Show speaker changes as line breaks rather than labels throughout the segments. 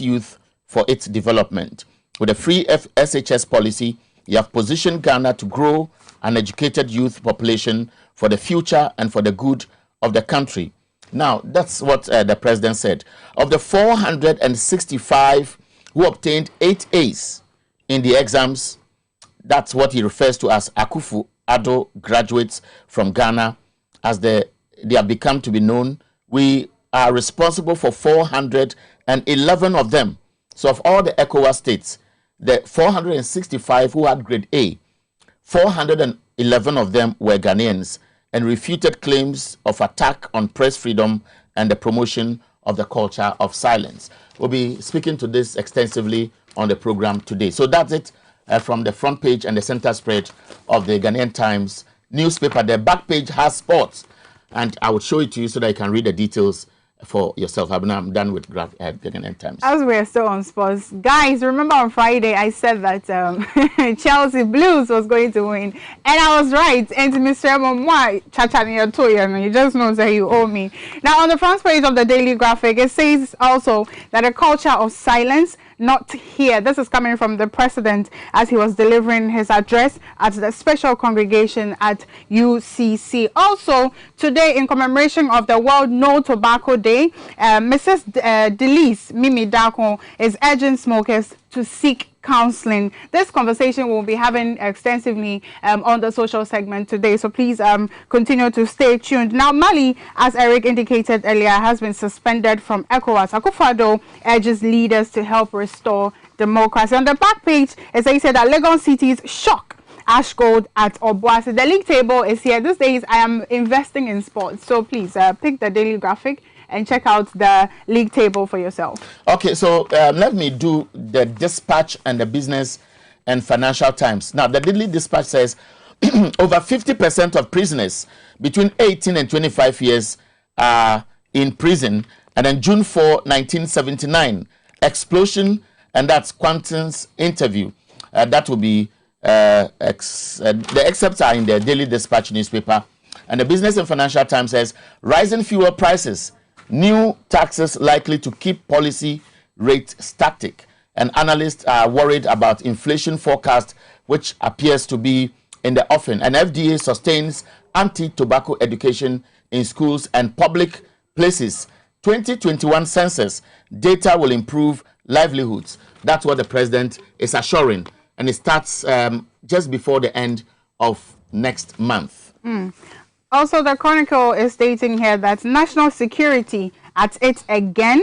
its youth for its development. With a free SHS policy, you have positioned Ghana to grow an educated youth population for the future and for the good of the country. Now, that's what the president said. Of the 465 who obtained 8 A's in the exams, that's what he refers to as Akufo-Addo graduates from Ghana, as they have become to be known. We are responsible for 411 of them. So of all the ECOWAS states, the 465 who had grade A, 411 of them were Ghanaians, and refuted claims of attack on press freedom and the promotion of the culture of silence. We'll be speaking to this extensively on the program today. So that's it from the front page and the center spread of the Ghanaian Times newspaper. The back page has sports, and I will show it to you so that you can read the details for yourself. I'm done with Ghanaian Times. As
we're still on sports, guys, remember on Friday I said that Chelsea Blues was going to win, and I was right. And Mr. Momwa, you just know that you owe me. Now, on the front page of the Daily Graphic, it says also that a culture of silence not here. This is coming from the president as he was delivering his address at the special congregation at UCC. Also, today, in commemoration of the World No Tobacco Day, Mrs. Delise Mimi Dako is urging smokers to seek counseling. This conversation we'll be having extensively on the social segment today, so please continue to stay tuned. Now, Mali, as Eric indicated earlier, has been suspended from ECOWAS. Akufo-Addo urges leaders to help restore democracy. On the back page, as I said, that Lagos City's shock Ash Gold at Obuasi. The league table is here. These days, I am investing in sports, so please pick the Daily Graphic and check out the league table for yourself. Okay, so let me do the Dispatch and the Business and Financial Times. Now, the Daily Dispatch says over 50% of prisoners between 18 and 25 years are in prison. And then June 4, 1979, explosion, and that's Quentin's interview. That will be, the excerpts are in the Daily Dispatch newspaper. And the Business and Financial Times says, rising fuel prices, new taxes likely to keep policy rate static. And analysts are worried about inflation forecast, which appears to be in the offing. And FDA sustains anti-tobacco education in schools and public places. 2021 census data will improve livelihoods. That's what the president is assuring. And it starts just before the end of next month. Also, the Chronicle is stating here that national security at it again.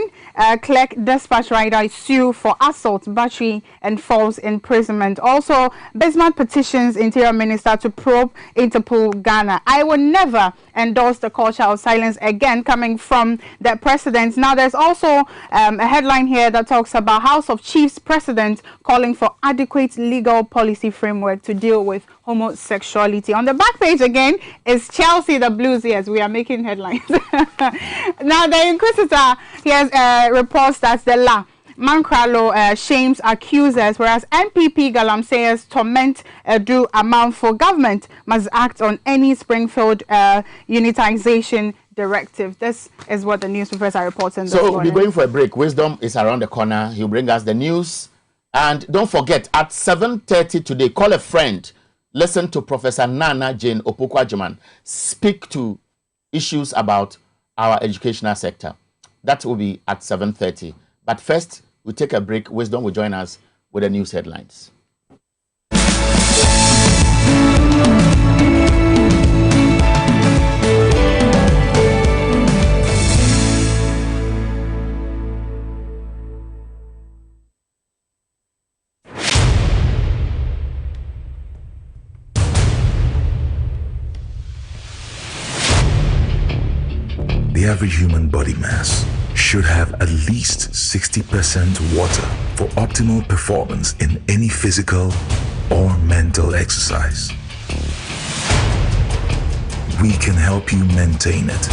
Clerk dispatch rider sue for assault, battery, and false imprisonment. Also, Bismarck petitions Interior Minister to probe Interpol Ghana. I will never endorse the culture of silence again, coming from the president. Now, there's also a headline here that talks about House of Chiefs president calling for adequate legal policy framework to deal with homosexuality. On the back page again is Chelsea the Blues. Yes, we are making headlines. Now, the Inquisitor here's reports that the La Mankralo shames accusers, whereas NPP Galamsey's torment do amount for government must act on any Springfield unitization directive. This is what the newspapers are reporting. So we'll be going for a break. Wisdom is around the corner. He'll bring us the news. And don't forget, at 7:30 today, call a friend. Listen to Professor Nana Jane Opokwajiman speak to issues about our educational sector. That will be at 7:30. But first, we take a break. Wisdom will join us with the news headlines.
The average human body mass should have at least 60% water for optimal performance in any physical or mental exercise. We can help you maintain it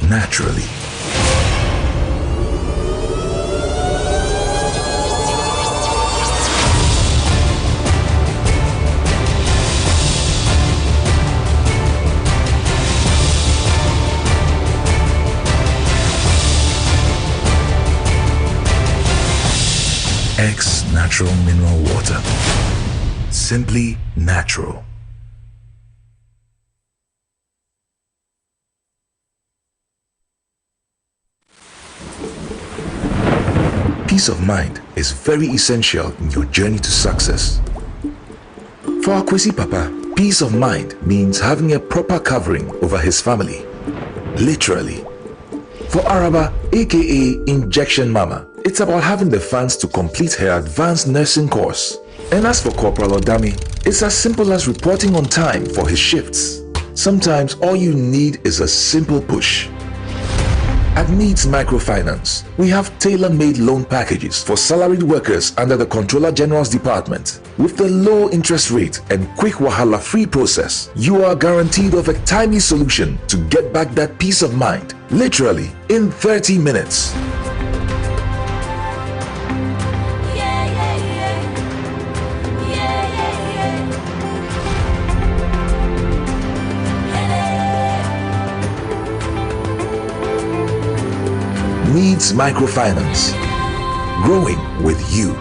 naturally. X natural mineral water. Simply natural. Peace of mind is very essential in your journey to success. For Akwesi Papa, peace of mind means having a proper covering over his family. Literally. For Araba, aka Injection Mama, it's about having the funds to complete her advanced nursing course. And as for Corporal Odami, it's as simple as reporting on time for his shifts. Sometimes all you need is a simple push. At Needs Microfinance, we have tailor-made loan packages for salaried workers under the Controller General's Department. With the low interest rate and quick wahala-free process, you are guaranteed of a timely solution to get back that peace of mind, literally in 30 minutes. Needs Microfinance. Growing with you.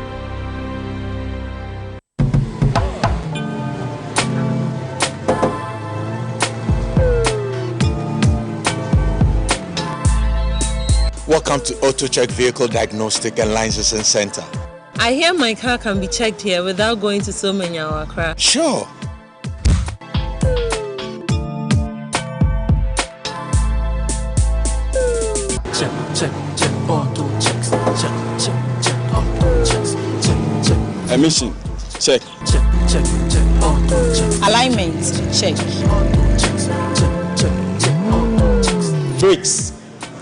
Welcome to AutoCheck Vehicle Diagnostic and Licensing Center.
I hear my car can be checked here without going to so many Accra.
Sure.
Check, auto checks, check, auto checks, check.
Emission, check.
Check, auto checks.
Alignment, check.
Auto checks, check, auto checks.
Brakes,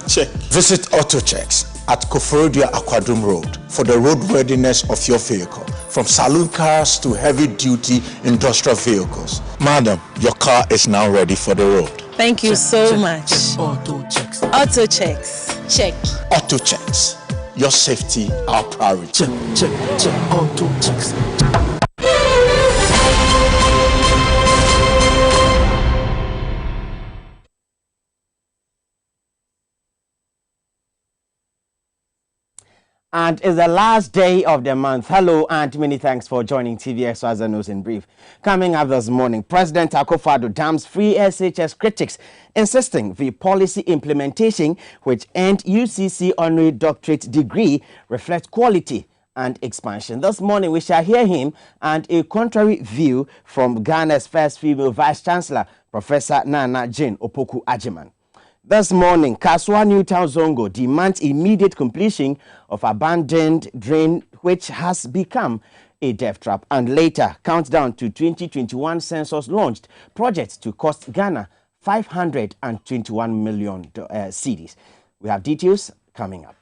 check. Visit AutoChecks at Koforidua Aquadum Road for the roadworthiness of your vehicle, from saloon cars to heavy-duty industrial vehicles. Madam, your car is now ready for the road.
Thank you so much.
Auto checks.
Auto checks, check.
AutoChecks, your safety, our priority.
Check, auto checks.
And it's the last day of the month. Hello and many thanks for joining TVX Xyz News in Brief. Coming up this morning, President Akufo-Addo damns free SHS critics, insisting the policy implementation which earned UCC honorary doctorate degree reflects quality and expansion. This morning we shall hear him and a contrary view from Ghana's first female Vice Chancellor, Professor Nana Jane Opoku Agyeman. This morning, Kaswa Newtown Zongo demands immediate completion of abandoned drain which has become a death trap. And later, countdown to 2021 census launched, projects to cost Ghana 521 million cedis. We have details coming up.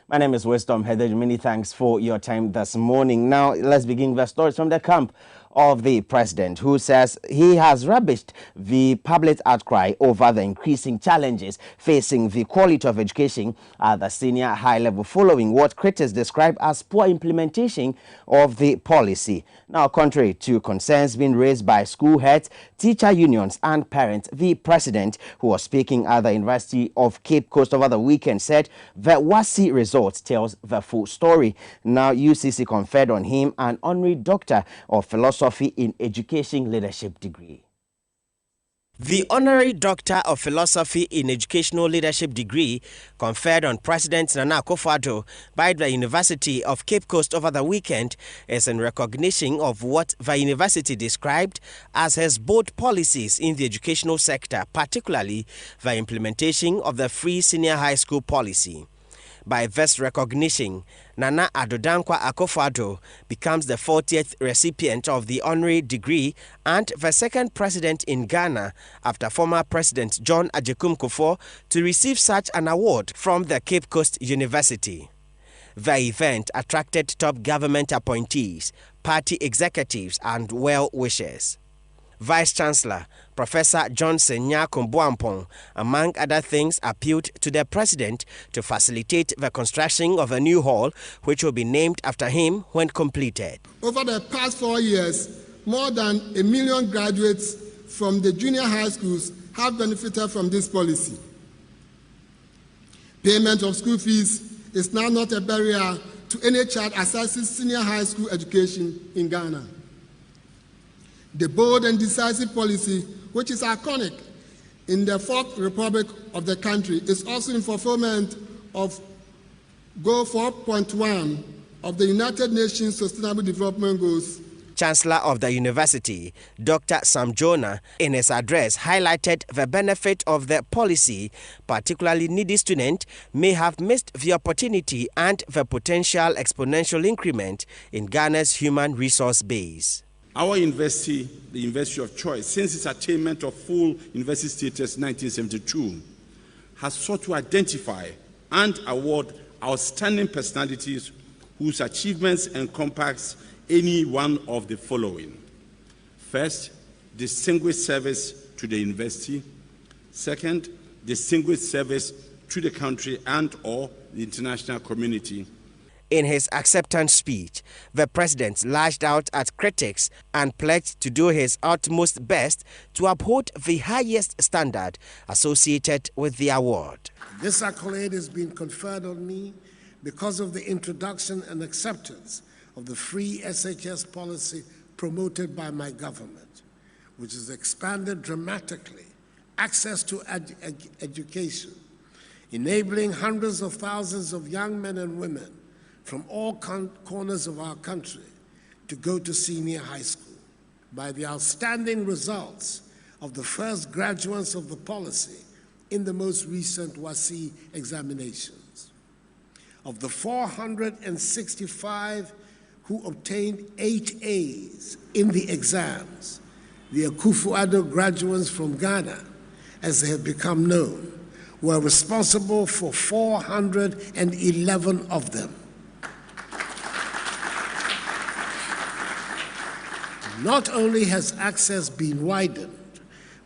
My name is Wisdom Heather. Many thanks for your time this morning. Now, let's begin the stories from the camp of the president, who says he has rubbished the public outcry over the increasing challenges facing the quality of education at the senior high level, following what critics describe as poor implementation of the policy. Now, contrary to concerns being raised by school heads, teacher unions and parents, the president, who was speaking at the University of Cape Coast over the weekend, said the WASSCE results tells the full story. Now, UCC conferred on him an honorary Doctor of Philosophy in Education Leadership degree. The Honorary Doctor of Philosophy in Educational Leadership degree conferred on President Nana Akufo-Addo by the University of Cape Coast over the weekend is in recognition of what the university described as his bold policies in the educational sector, particularly the implementation of the free senior high school policy. By this recognition, Nana Addo Dankwa Akufo-Addo becomes the 40th recipient of the honorary degree and the second president in Ghana after former President John Agyekum Kufuor to receive such an award from the Cape Coast University. The event attracted top government appointees, party executives and well-wishers. Vice Chancellor Professor Johnson Nyakumbuampong, among other things, appealed to the president to facilitate the construction of a new hall, which will be named after him when completed.
Over the past 4 years, more than 1 million graduates from the junior high schools have benefited from this policy. Payment of school fees is now not a barrier to any child accessing senior high school education in Ghana. The bold and decisive policy, which is iconic in the Fourth Republic of the country, is also in fulfillment of Goal 4.1 of the United Nations Sustainable Development Goals.
Chancellor of the University, Dr. Sam Jonah, in his address highlighted the benefit of the policy. Particularly needy students may have missed the opportunity and the potential exponential increment in Ghana's human resource base.
Our university, the university of choice, since its attainment of full university status in 1972, has sought to identify and award outstanding personalities whose achievements encompass any one of the following. First, distinguished service to the university. Second, distinguished service to the country and or the international community.
In his acceptance speech, the president lashed out at critics and pledged to do his utmost best to uphold the highest standard associated with the award.
This accolade has been conferred on me because of the introduction and acceptance of the free SHS policy promoted by my government, which has expanded dramatically access to education, enabling hundreds of thousands of young men and women from all corners of our country to go to senior high school. By the outstanding results of the first graduates of the policy in the most recent WASI examinations. Of the 465 who obtained 8 A's in the exams, the Akufo-Addo graduates from Ghana, as they have become known, were responsible for 411 of them. Not only has access been widened,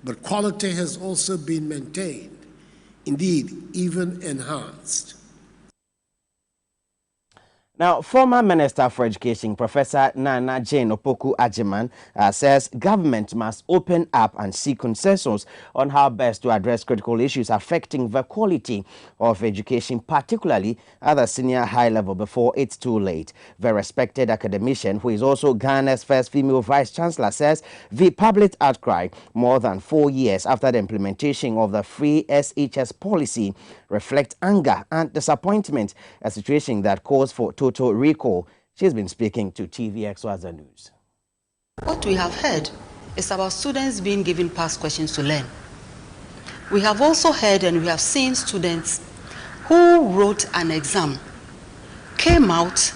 but quality has also been maintained, indeed, even enhanced.
Now, former Minister for Education, Professor Nana Jane Opoku Ajiman, says government must open up and seek consensus on how best to address critical issues affecting the quality of education, particularly at the senior high level, before it's too late. The respected academician, who is also Ghana's first female vice-chancellor, says the public outcry more than 4 years after the implementation of the free SHS policy reflects anger and disappointment, a situation that calls for total recall. She's been speaking to Xyz News.
What we have heard is about students being given past questions to learn. We have also heard and we have seen students who wrote an exam, came out,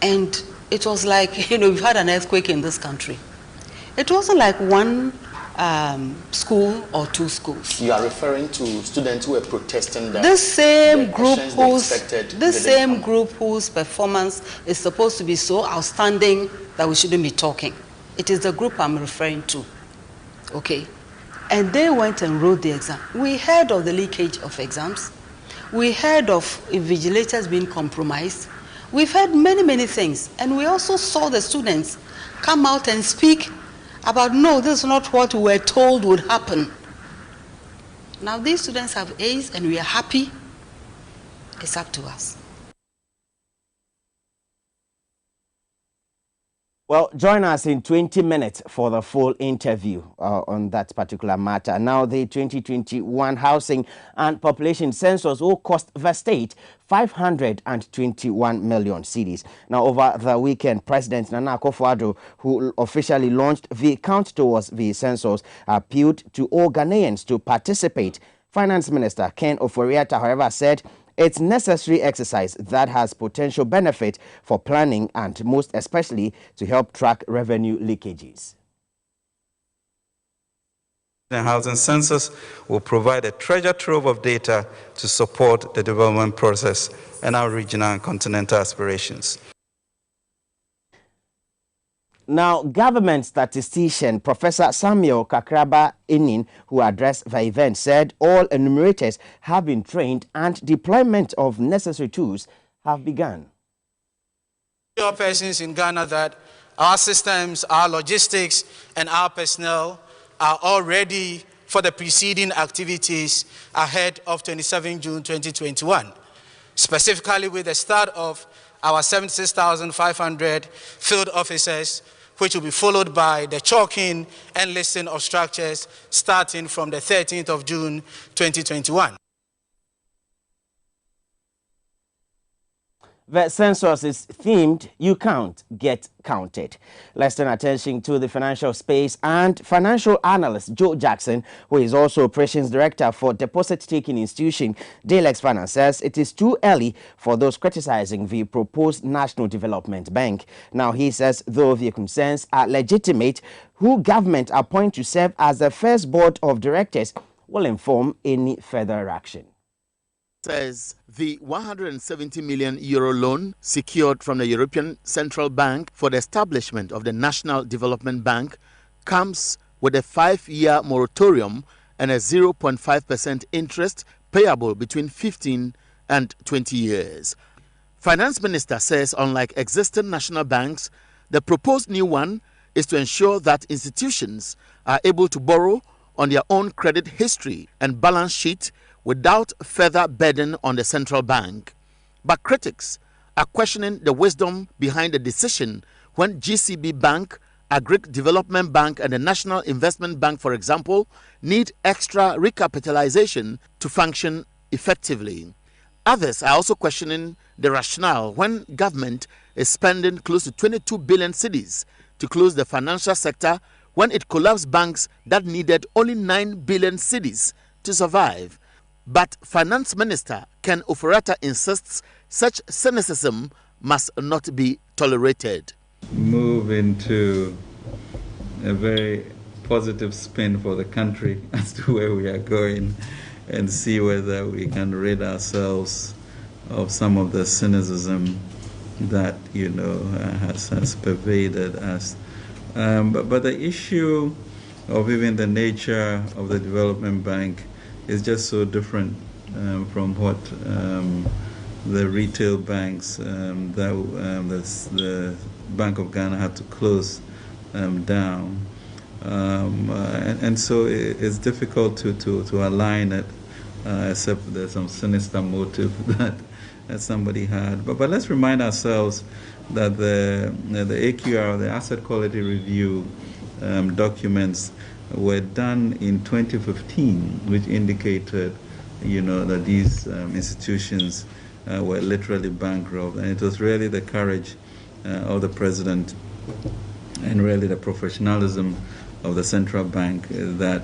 and it was like, we've had an earthquake in this country. It wasn't like one school or 2 schools.
You are referring to students who were protesting that
this same group whose performance is supposed to be so outstanding that we shouldn't be talking. It is the group I'm referring to. Okay. And they went and wrote the exam. We heard of the leakage of exams. We heard of invigilators being compromised. We've heard many, many things. And we also saw the students come out and speak about, no, this is not what we were told would happen. Now these students have A's and we are happy. It's up to us.
Well, join us in 20 minutes for the full interview on that particular matter. Now, the 2021 Housing and Population Census will cost the state 521 million cedis. Now, over the weekend, President Nana Akufo-Addo, who officially launched the count towards the census, appealed to all Ghanaians to participate. Finance Minister Ken Ofori-Atta, however, said it's necessary exercise that has potential benefit for planning and most especially to help track revenue leakages.
The housing census will provide a treasure trove of data to support the development process and our regional and continental aspirations.
Now, government statistician Professor Samuel Kakraba Enin, who addressed the event, said all enumerators have been trained and deployment of necessary tools have begun.
Persons in Ghana that our systems, our logistics, and our personnel are all ready for the preceding activities ahead of 27 June 2021, specifically with the start of our 76,500 field officers, which will be followed by the chalking and listing of structures starting from the 13th of June 2021.
The census is themed, you count, get counted. Let's turn attention to the financial space and financial analyst Joe Jackson, who is also operations director for deposit-taking institution Dalex Finance, says it is too early for those criticizing the proposed National Development Bank. Now, he says, though the concerns are legitimate, who government appoint to serve as the first board of directors will inform any further action.
Says the 170 million euro loan secured from the European Central Bank for the establishment of the National Development Bank comes with a 5-year moratorium and a 0.5% interest payable between 15 and 20 years. Finance Minister says unlike existing national banks, the proposed new one is to ensure that institutions are able to borrow on their own credit history and balance sheet without further burden on the central bank. But critics are questioning the wisdom behind the decision when GCB Bank, Agric Development Bank and the National Investment Bank, for example, need extra recapitalization to function effectively. Others are also questioning the rationale when government is spending close to 22 billion cedis to close the financial sector when it collapsed banks that needed only 9 billion cedis to survive. But Finance Minister Ken Ofori-Atta insists such cynicism must not be tolerated.
Move into a very positive spin for the country as to where we are going and see whether we can rid ourselves of some of the cynicism that, has pervaded us. But the issue of even the nature of the development bank is just so different from what the retail banks the Bank of Ghana had to close down. And so it's difficult to align it, except there's some sinister motive that somebody had. But let's remind ourselves that the AQR, the Asset Quality Review documents, were done in 2015, which indicated, that these institutions were literally bankrupt. And it was really the courage of the president and really the professionalism of the central bank that,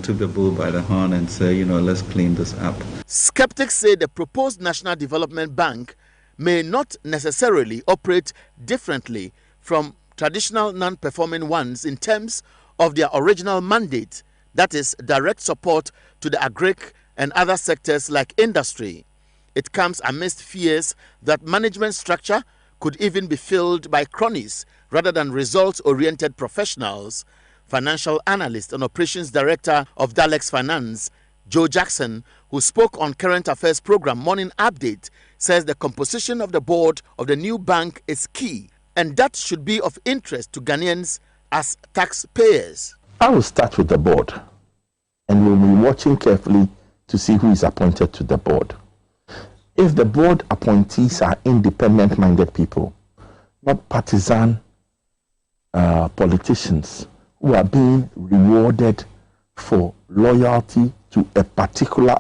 took the bull by the horn and said, let's clean this up.
Skeptics say the proposed National Development Bank may not necessarily operate differently from traditional non-performing ones in terms of their original mandate, that is, direct support to the agric and other sectors like industry. It comes amidst fears that management structure could even be filled by cronies rather than results-oriented professionals. Financial analyst and operations director of Dalex Finance, Joe Jackson, who spoke on Current Affairs program Morning Update, says the composition of the board of the new bank is key, and that should be of interest to Ghanaians as taxpayers.
I will start with the board, and we'll be watching carefully to see who is appointed to the board. If the board appointees are independent-minded people, not partisan politicians who are being rewarded for loyalty to a particular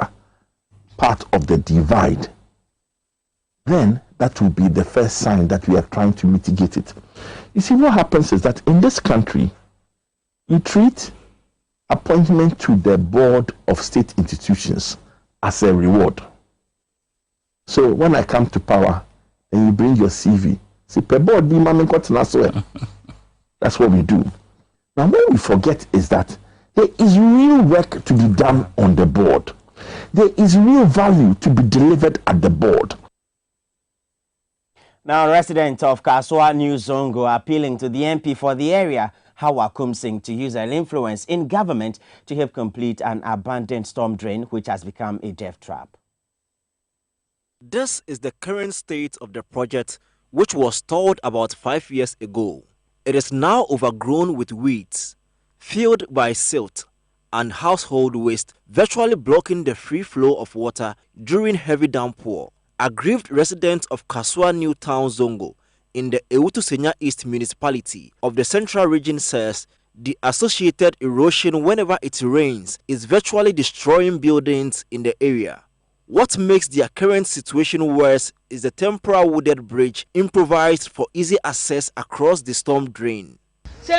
part of the divide, then that will be the first sign that we are trying to mitigate it. You see, what happens is that in this country, you treat appointment to the board of state institutions as a reward. So when I come to power and you bring your CV, say, per board, be mammy got that's what we do. Now, what we forget is that there is real work to be done on the board. There is real value to be delivered at the board.
Now, residents of Kaswa New Zongo are appealing to the MP for the area, Hawa Kumsing, to use her influence in government to help complete an abandoned storm drain which has become a death trap.
This is the current state of the project, which was stalled about 5 years ago. It is now overgrown with weeds. filled by silt and household waste, virtually blocking the free flow of water during heavy downpour. Aggrieved residents of Kasua New Town Zongo in the Ewutu-Senya East municipality of the Central Region says the associated erosion whenever it rains is virtually destroying buildings in the area. What makes their current situation worse is the temporary wooded bridge improvised for easy access across the storm drain.
See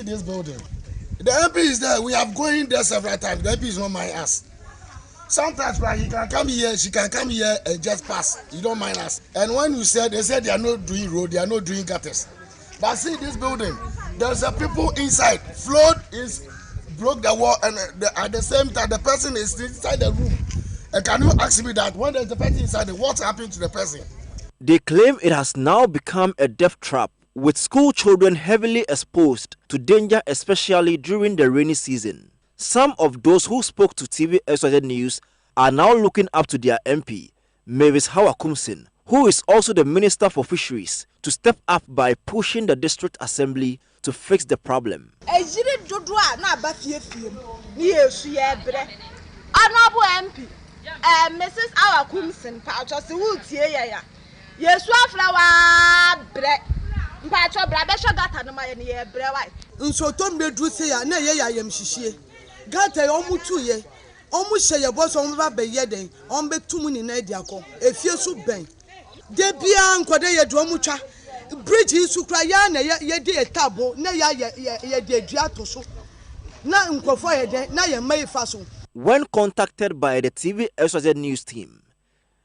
this building. The MP is there. We have gone in there several times. The MP is not my ass. Sometimes he can come here, she can come here and just pass. You don't mind us. And when you said, they said they are not doing road, they are not doing gutters. But see this building, there's a people inside. Flood is broke the wall, and at the same time the person is inside the room. And can you ask me that when there's a person inside, what happened to the person?
They claim it has now become a death trap, with school children heavily exposed to danger, especially during the rainy season. Some of those who spoke to TV Xyz News are now looking up to their MP, Mavis Hawakumsin, who is also the Minister for Fisheries, to step up by pushing the District Assembly to fix the problem.
Honorable MP, Mrs. Hawakumsin, Gata omutu ye omu sheye boss omu ba beye den on be tumu ni na diako efie su ben de bia nkode ye do omu twa bridge isu kra ya na ye de etabo na ya ye de dua to so na nkofo ye den na ye mai fa so.
When contacted by the TV Xyz News team,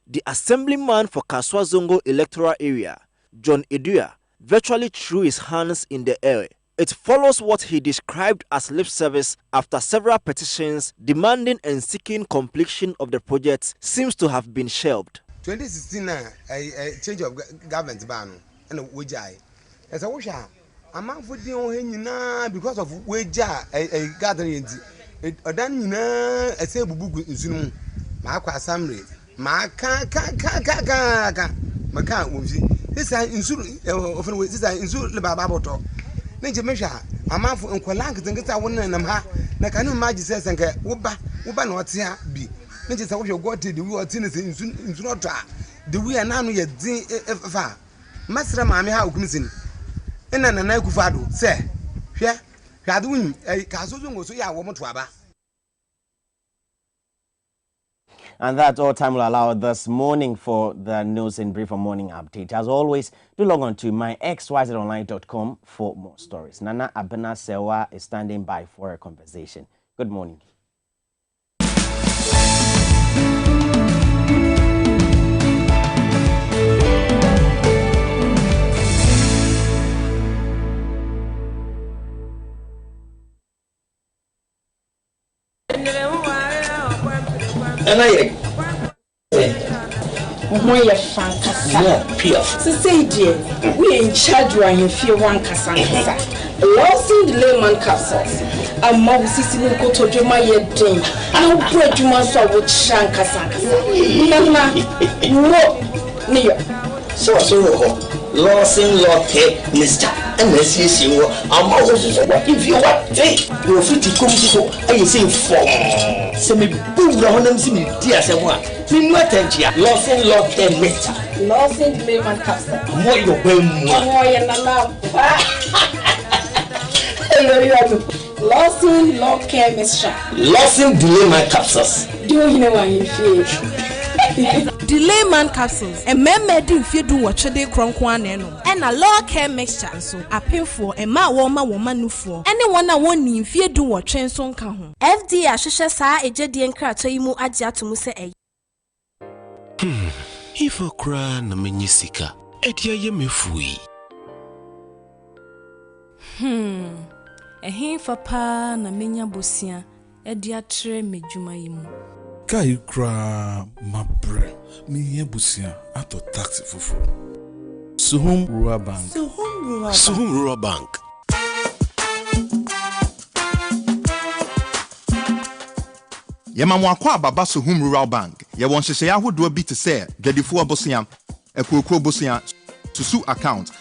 the assemblyman for Kasua Zongo electoral area, John Edua, virtually threw his hands in the air. It follows what he described as lip service after several petitions demanding and seeking completion of the project seems to have been shelved.
2016 a change of government ban and wejai. As a washer, a man for the only because of weja a gathering. A done a say bubu in Zoom. Maka assembly. Maka this is often with this is in Babato. Nature measure a man for Unqualank and get a one and ha. Na can you imagine says and get Uba not here be. Nature saw you got to the real tennis in Sunota. The we are now yet far. Master Mammy how comes in. And then a Nakufado, sir. Yeah, Hadwin, a castle was so ya woman to Abba.
And that's all time will allow this morning for the news in brief morning update. As always, do log on to my xyzonline.com for more stories. Nana Abena Sewa is standing by for a conversation. Good morning.
And I when you're fantastic. Say, dear, we in charge when you feel one casangasa. Losing the layman capsules. A mob sissy will go to Juma yet drink. No bread you must have with shankasangasa. No, near. So, Losing Lotte, Mr. And let's see you. I'm always what if you want to you're free to come to I say for semi boom on them see me dear someone. Me not here. Losing Lotte, Mr. Losing the layman capsule. More you more and allow. Losing Lord care Mr. Losing delay my capsules. Do you know what you feel?
Delay man capsules and men do if you do what they cronkwan and a low care mixture so a painful and ma woman for anyone I want if you do what train son can FD Ashisha sa a jedian cratoimu adja to muse a
if a cran na menisika etia yeme fui
a hin for pa na menya bosia edia tre mejuma yimu
Kai kra mabre mi yebusia ato taxi fufu. Suhum Rural Bank.
Suhum Rural Bank.
Yɛma mo akɔ ababa so home rural bank. Yɛwɔ nhyehyɛeɛ ahodoɔ bi te sɛ dwadifoɔ bosia, akuokuro bosia, susu account,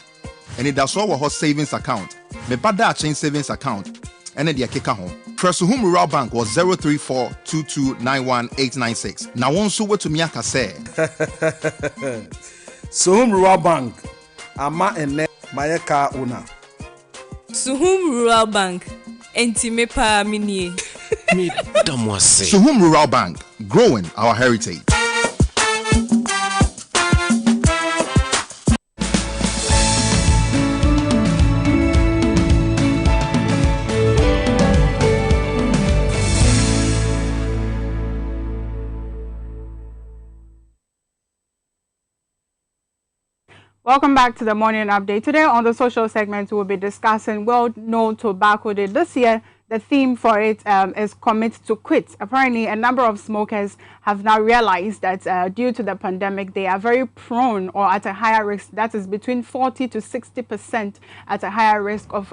anidasoɔ wɔ hɔ savings account, mebada chain savings account, ɛne deɛ keka ho. Press home rural bank was 034229186. Na wɔn nso wetumi aka sɛ
Suhum Rural Bank, ama ene mayeka una.
Suhum Rural Bank, entime pa minie.
Suhum Rural Bank, growing our heritage.
Welcome back to the morning update. Today on the social segment, we'll be discussing World No Tobacco Day. This year, the theme for it is Commit to Quit. Apparently, a number of smokers have now realized that due to the pandemic, they are very prone or at a higher risk. That is between 40 to 60% at a higher risk of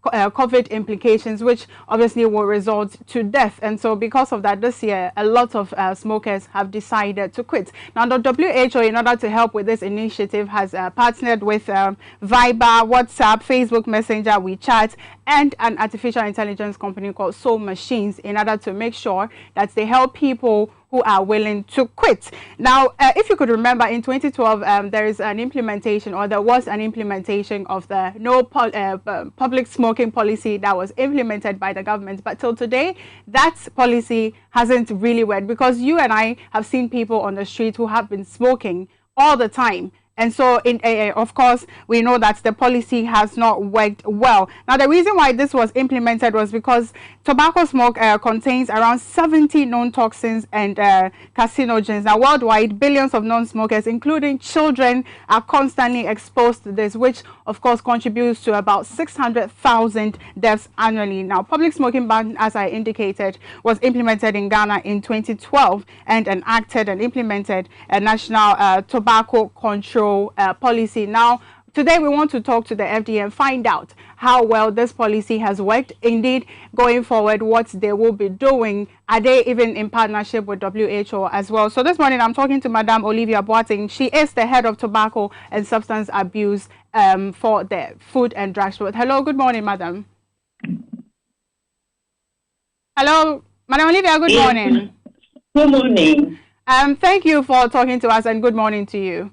COVID implications, which obviously will result to death. And so because of that, this year, a lot of smokers have decided to quit. Now, the WHO, in order to help with this initiative, has partnered with Viber, WhatsApp, Facebook Messenger, WeChat, and an artificial intelligence company called Soul Machines in order to make sure that they help people who are willing to quit. Now, if you could remember, in 2012, there was an implementation of the no public smoking policy that was implemented by the government. But till today, that policy hasn't really worked, because you and I have seen people on the street who have been smoking all the time. And so, of course, we know that the policy has not worked well. Now, the reason why this was implemented was because tobacco smoke contains around 70 known toxins and carcinogens. Now, worldwide, billions of non-smokers, including children, are constantly exposed to this, which, of course, contributes to about 600,000 deaths annually. Now, public smoking ban, as I indicated, was implemented in Ghana in 2012 and enacted and implemented a national tobacco control policy. Now, today we want to talk to the FDA and find out how well this policy has worked. Indeed, going forward, what they will be doing. Are they even in partnership with WHO as well? So this morning, I'm talking to Madame Olivia Boateng. She is the head of tobacco and substance abuse for the Food and Drugs Board. Hello, good morning, Madam. Hello, Madame Olivia, good morning.
Good morning.
Thank you for talking to us, and good morning to you.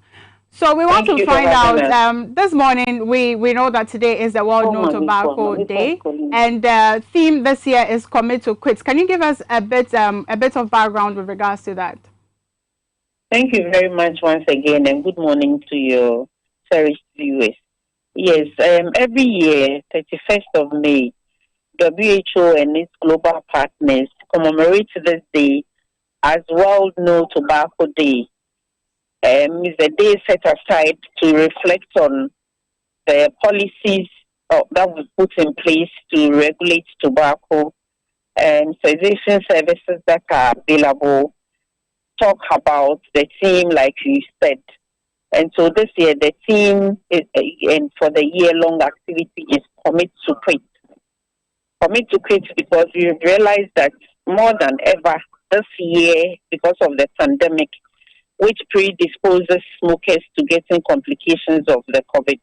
So we want to find out, this morning, we know that today is the World No Tobacco Day, and the theme this year is Commit to Quit. Can you give us a bit of background with regards to that?
Thank you very much once again, and good morning to your cherished viewers. Yes, every year, 31st of May, WHO and its global partners commemorate this day as World No Tobacco Day. Is a day set aside to reflect on the policies that we put in place to regulate tobacco and cessation services that are available. Talk about the theme, like you said. And so this year, the theme is, and for the year-long activity is Commit to Quit. Commit to Quit, because we've realized that more than ever this year, because of the pandemic, which predisposes smokers to getting complications of the COVID,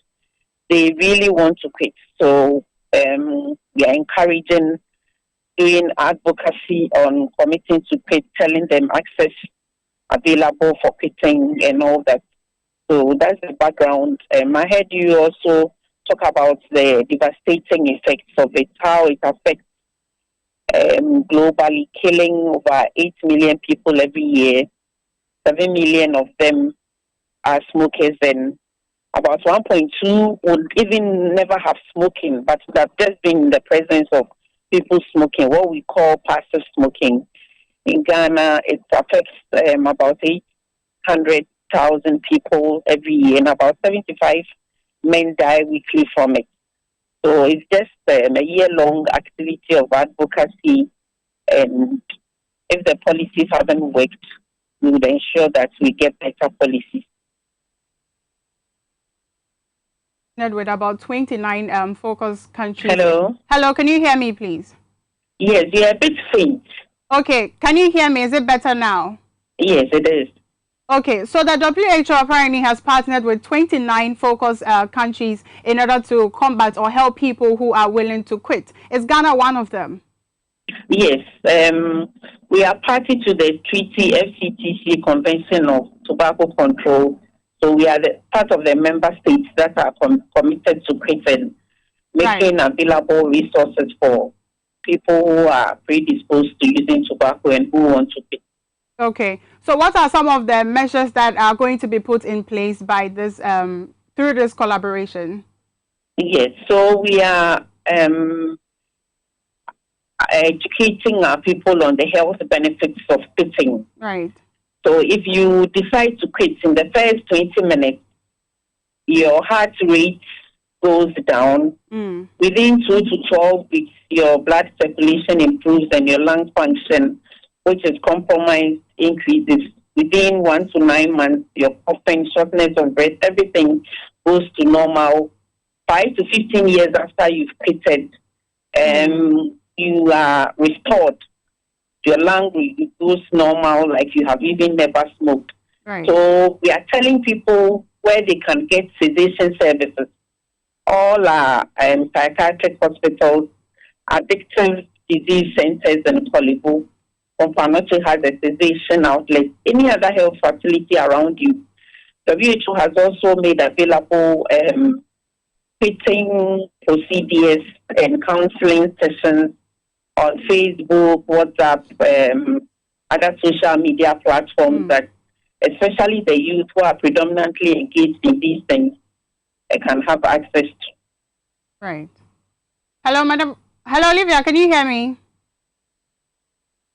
they really want to quit. So we are encouraging, doing advocacy on committing to quit, telling them access available for quitting and all that. So that's the background. I heard you also talk about the devastating effects of it, how it affects globally, killing over 8 million people every year. 7 million of them are smokers, and about 1.2 would even never have smoking, but that just been in the presence of people smoking, what we call passive smoking. In Ghana, it affects about 800,000 people every year, and about 75 men die weekly from it. So it's just a year-long activity of advocacy, and if the policies haven't worked, we would ensure that we get better policies.
With about 29 focus countries.
Hello?
Hello, can you hear me, please?
Yes, you're a bit faint.
Okay, can you hear me? Is it better now?
Yes, it is.
Okay, so the WHO apparently has partnered with 29 focus countries in order to combat or help people who are willing to quit. Is Ghana one of them?
Yes, we are party to the treaty FCTC Convention of Tobacco Control. So we are part of the member states that are committed to quit and making available resources for people who are predisposed to using tobacco and who want to quit.
Okay, so what are some of the measures that are going to be put in place by this through this collaboration?
Yes, so we are educating our people on the health benefits of quitting.
Right.
So if you decide to quit in the first 20 minutes, your heart rate goes down. Within 2 to 12 weeks, your blood circulation improves and your lung function, which is compromised, increases. Within 1 to 9 months, your coughing, shortness of breath, everything goes to normal. 5 to 15 years after you've quitted, you are restored. Your lung goes normal, like you have even never smoked.
Right.
So we are telling people where they can get sedation services. All our psychiatric hospitals, addictive disease centers in Kolibu. Companoche has a sedation outlet. Any other health facility around you. WHO has also made available quitting procedures and counseling sessions on Facebook, WhatsApp, other social media platforms that especially the youth who are predominantly engaged in these things can have access to.
Right. Hello, madam. Hello, Olivia. Can you hear me?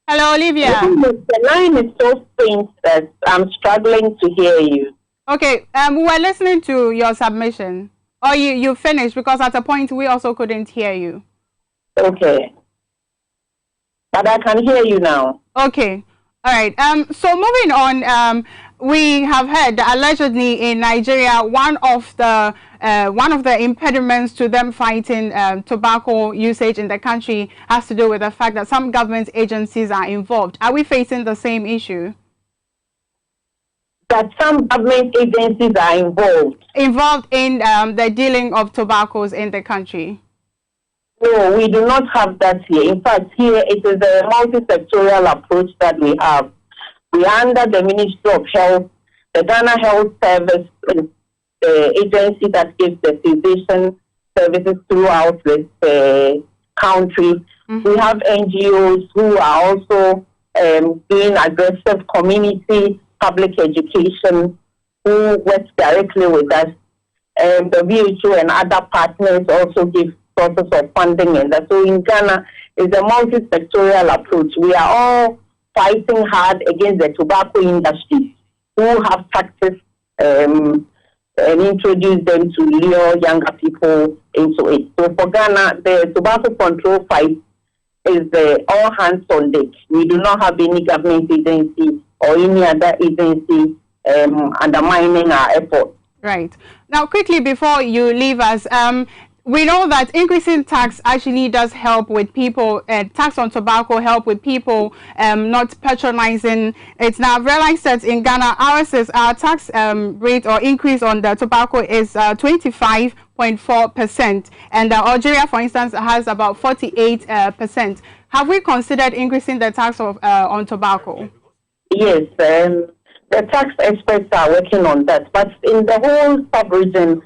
Hello, Olivia.
The line is so faint that I'm struggling to hear you.
Okay. We were listening to your submission. Or you finished, because at a point we also couldn't hear you.
Okay. But I can hear you now.
Okay. All right. So moving on, we have heard that allegedly in Nigeria, one of the impediments to them fighting tobacco usage in the country has to do with the fact that some government agencies are involved. Are we facing the same issue?
That some government agencies are involved
in the dealing of tobaccos in the country?
No, we do not have that here. In fact, here it is a multi-sectorial approach that we have. We are under the Ministry of Health. The Ghana Health Service is the agency that gives the physician services throughout the country. We have NGOs who are also doing aggressive community public education, who works directly with us. And the WHO and other partners also give sources of funding in that. So in Ghana, it's a multi-sectorial approach. We are all fighting hard against the tobacco industry, who have practiced and introduced them to lure younger people into it. So for Ghana, the tobacco control fight is all hands on deck. We do not have any government agency or any other agency undermining our efforts.
Right. Now, quickly before you leave us, we know that increasing tax actually does help with people, tax on tobacco help with people not patronizing it. Now, I've realized that in Ghana, our tax rate or increase on the tobacco is 25.4%. And Algeria, for instance, has about 48%. Have we considered increasing the tax on tobacco?
Yes, the tax experts are working on that. But in the whole sub-region,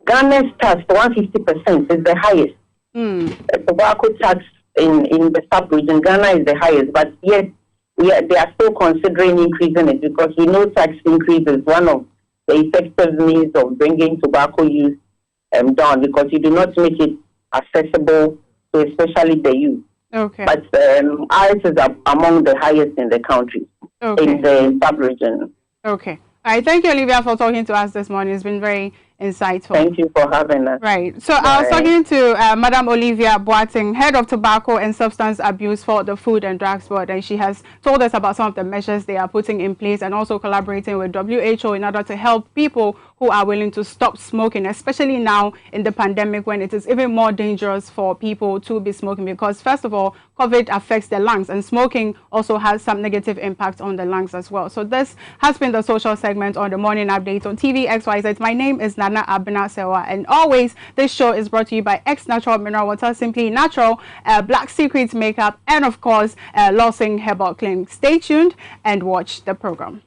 Ghana's tax, 150%, is the highest. The tobacco tax in the sub-region, Ghana is the highest. But yet, they are still considering increasing it, because we know tax increase is one of the effective means of bringing tobacco use down, because you do not make it accessible to especially the youth.
Okay.
But ours is among the highest in the country, in the sub-region.
Okay. All right. Thank you, Olivia, for talking to us this morning. It's been very insightful.
Thank you for having us.
Right. So I was talking to Madam Olivia Boateng, Head of Tobacco and Substance Abuse for the Food and Drugs Board, and she has told us about some of the measures they are putting in place and also collaborating with WHO in order to help people who are willing to stop smoking, especially now in the pandemic when it is even more dangerous for people to be smoking because, first of all, COVID affects the lungs, and smoking also has some negative impact on the lungs as well. So this has been the social segment on the Morning Update on TV XYZ. My name is Nana Abena Sewa, and always this show is brought to you by X Natural Mineral Water, Simply Natural, Black Secrets Makeup, and of course, Lawson Herbal Clinic. Stay tuned and watch the program.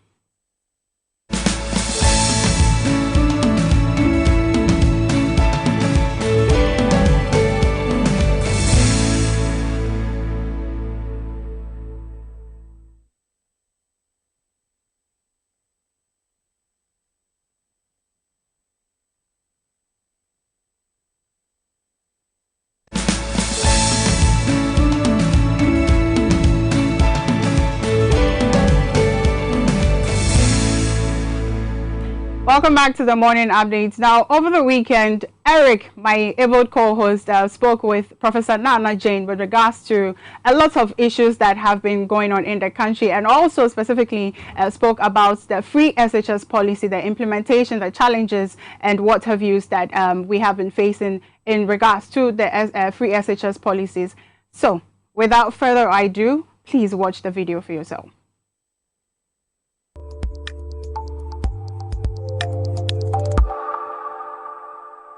Welcome back to the Morning Updates. Now, over the weekend, Eric, my able co-host, spoke with Professor Nana Jane with regards to a lot of issues that have been going on in the country, and also specifically spoke about the free SHS policy, the implementation, the challenges, and what have you that we have been facing in regards to the free SHS policies. So, without further ado, please watch the video for yourself.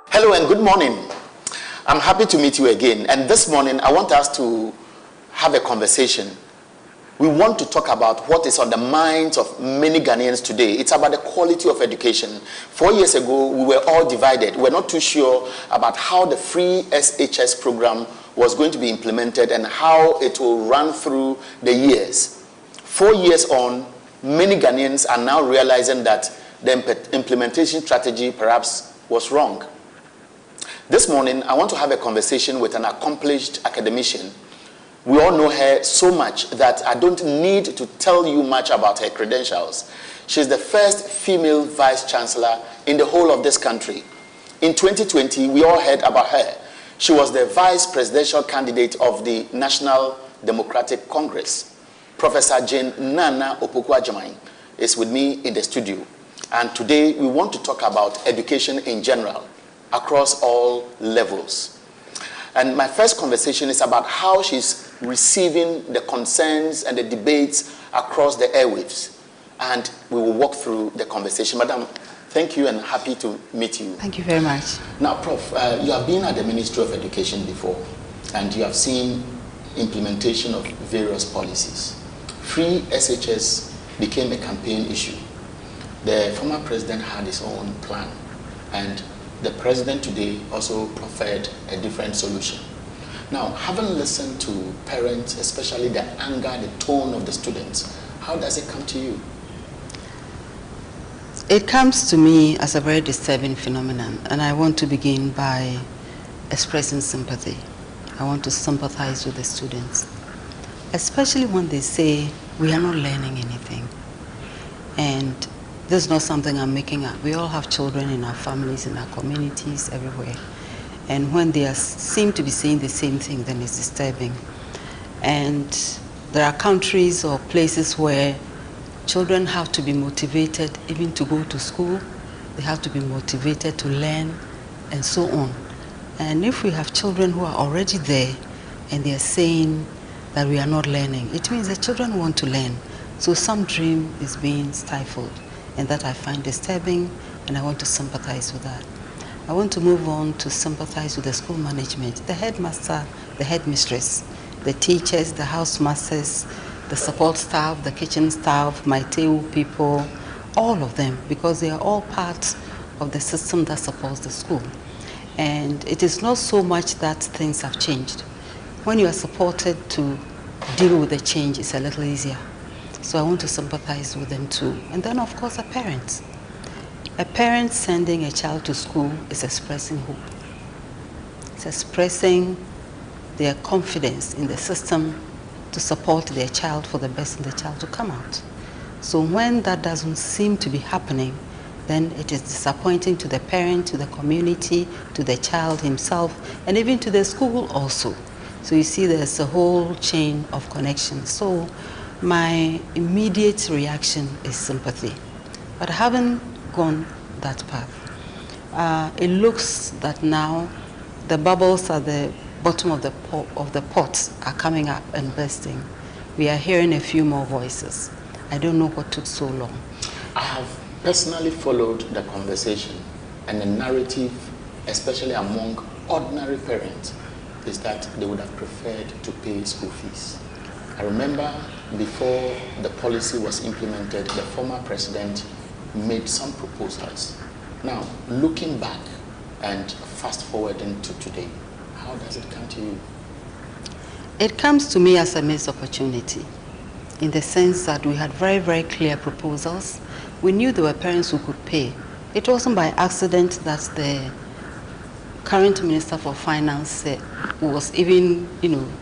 Hello and good morning. I'm happy to meet you again. And this morning, I want us to have a conversation. We want to talk about what is on the minds of many Ghanaians today. It's about the quality of education. 4 years ago, we were all divided. We were not too sure about how the free SHS program was going to be implemented and how it will run through the years. 4 years on, many Ghanaians are now realizing that the implementation strategy perhaps was wrong. This morning, I want to have a conversation with an accomplished academician. We all know her so much that I don't need to tell you much about her credentials. She's the first female vice-chancellor in the whole of this country. In 2020, we all heard about her. She was the vice presidential candidate of the National Democratic Congress. Professor Jane Nana Opoku-Agyemang is with me in the studio. And today, we want to talk about education in general, across all levels. And my first conversation is about how she's receiving the concerns and the debates across the airwaves. And we will walk through the conversation. Madam, thank you and happy to meet you.
Thank you very much.
Now, Prof, you have been at the Ministry of Education before, and you have seen implementation of various policies. Free SHS became a campaign issue. The former president had his own plan, and the president today also preferred a different solution. Now, having listened to parents, especially the anger, the tone of the students, how does it come to you?
It comes to me as a very disturbing phenomenon, and I want to begin by expressing sympathy. I want to sympathize with the students, especially when they say we are not learning anything. And this is not something I'm making up. We all have children in our families, in our communities, everywhere. And when they seem to be saying the same thing, then it's disturbing. And there are countries or places where children have to be motivated even to go to school. They have to be motivated to learn and so on. And if we have children who are already there and they are saying that we are not learning, it means the children want to learn. So some dream is being stifled. And that I find disturbing, and I want to sympathize with that. I want to move on to sympathize with the school management, the headmaster, the headmistress, the teachers, the housemasters, the support staff, the kitchen staff, my TEU people, all of them, because they are all part of the system that supports the school. And it is not so much that things have changed. When you are supported to deal with the change, it's a little easier. So I want to sympathize with them too. And then, of course, a parent. A parent sending a child to school is expressing hope. It's expressing their confidence in the system to support their child for the best in the child to come out. So when that doesn't seem to be happening, then it is disappointing to the parent, to the community, to the child himself, and even to the school also. So you see there's a whole chain of connections. So my immediate reaction is sympathy. But I haven't gone that path. It looks that now the bubbles at the bottom of the pot are coming up and bursting. We are hearing a few more voices. I don't know what took so long.
I have personally followed the conversation, and the narrative, especially among ordinary parents, is that they would have preferred to pay school fees. I remember before the policy was implemented, the former president made some proposals. Now, looking back and fast forwarding to today, how does it come to you?
It comes to me as a missed opportunity, in the sense that we had very, very clear proposals. We knew there were parents who could pay. It wasn't by accident that the current Minister for Finance was even,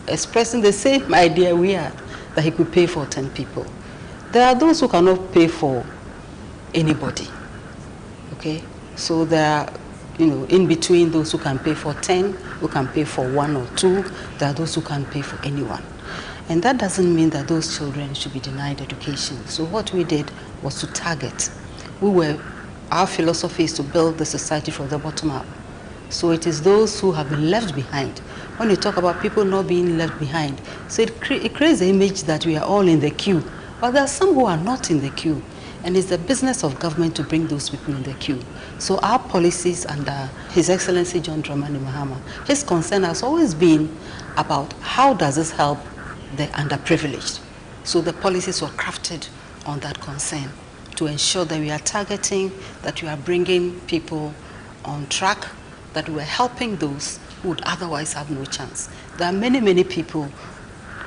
expressing the same idea we had, that he could pay for 10 people. There are those who cannot pay for anybody, okay? So there are, in between those who can pay for 10, who can pay for 1 or 2, there are those who can pay for anyone. And that doesn't mean that those children should be denied education. So what we did was to target. Our philosophy is to build the society from the bottom up. So it is those who have been left behind. When you talk about people not being left behind, so it creates the image that we are all in the queue. But there are some who are not in the queue. And it's the business of government to bring those people in the queue. So our policies under His Excellency John Dramani Mahama, his concern has always been about how does this help the underprivileged. So the policies were crafted on that concern to ensure that we are targeting, that we are bringing people on track, that we are helping those who would otherwise have no chance. There are many, many people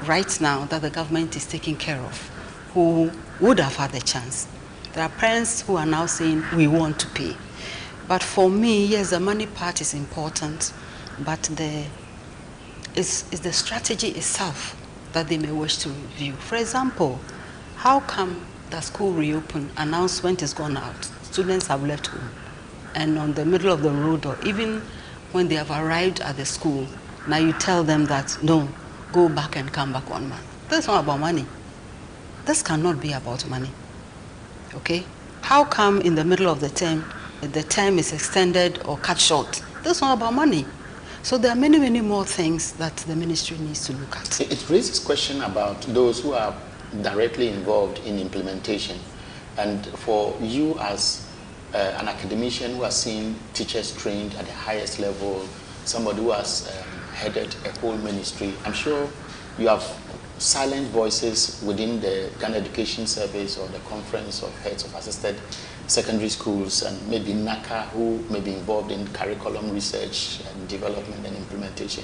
right now that the government is taking care of who would have had the chance. There are parents who are now saying, we want to pay. But for me, yes, the money part is important, but it's the strategy itself that they may wish to review. For example, how come the school reopen, announcement is gone out, students have left home, and on the middle of the road, or even when they have arrived at the school, now you tell them that, no, go back and come back 1 month. That's not about money. This cannot be about money, okay? How come in the middle of the term is extended or cut short? That's not about money. So there are many, many more things that the ministry needs to look at.
It raises question about those who are directly involved in implementation. And for you as an academician who has seen teachers trained at the highest level, somebody who has headed a whole ministry, I'm sure you have silent voices within the Ghana Education Service or the Conference of Heads of Assisted Secondary Schools, and maybe NACA, who may be involved in curriculum research and development and implementation.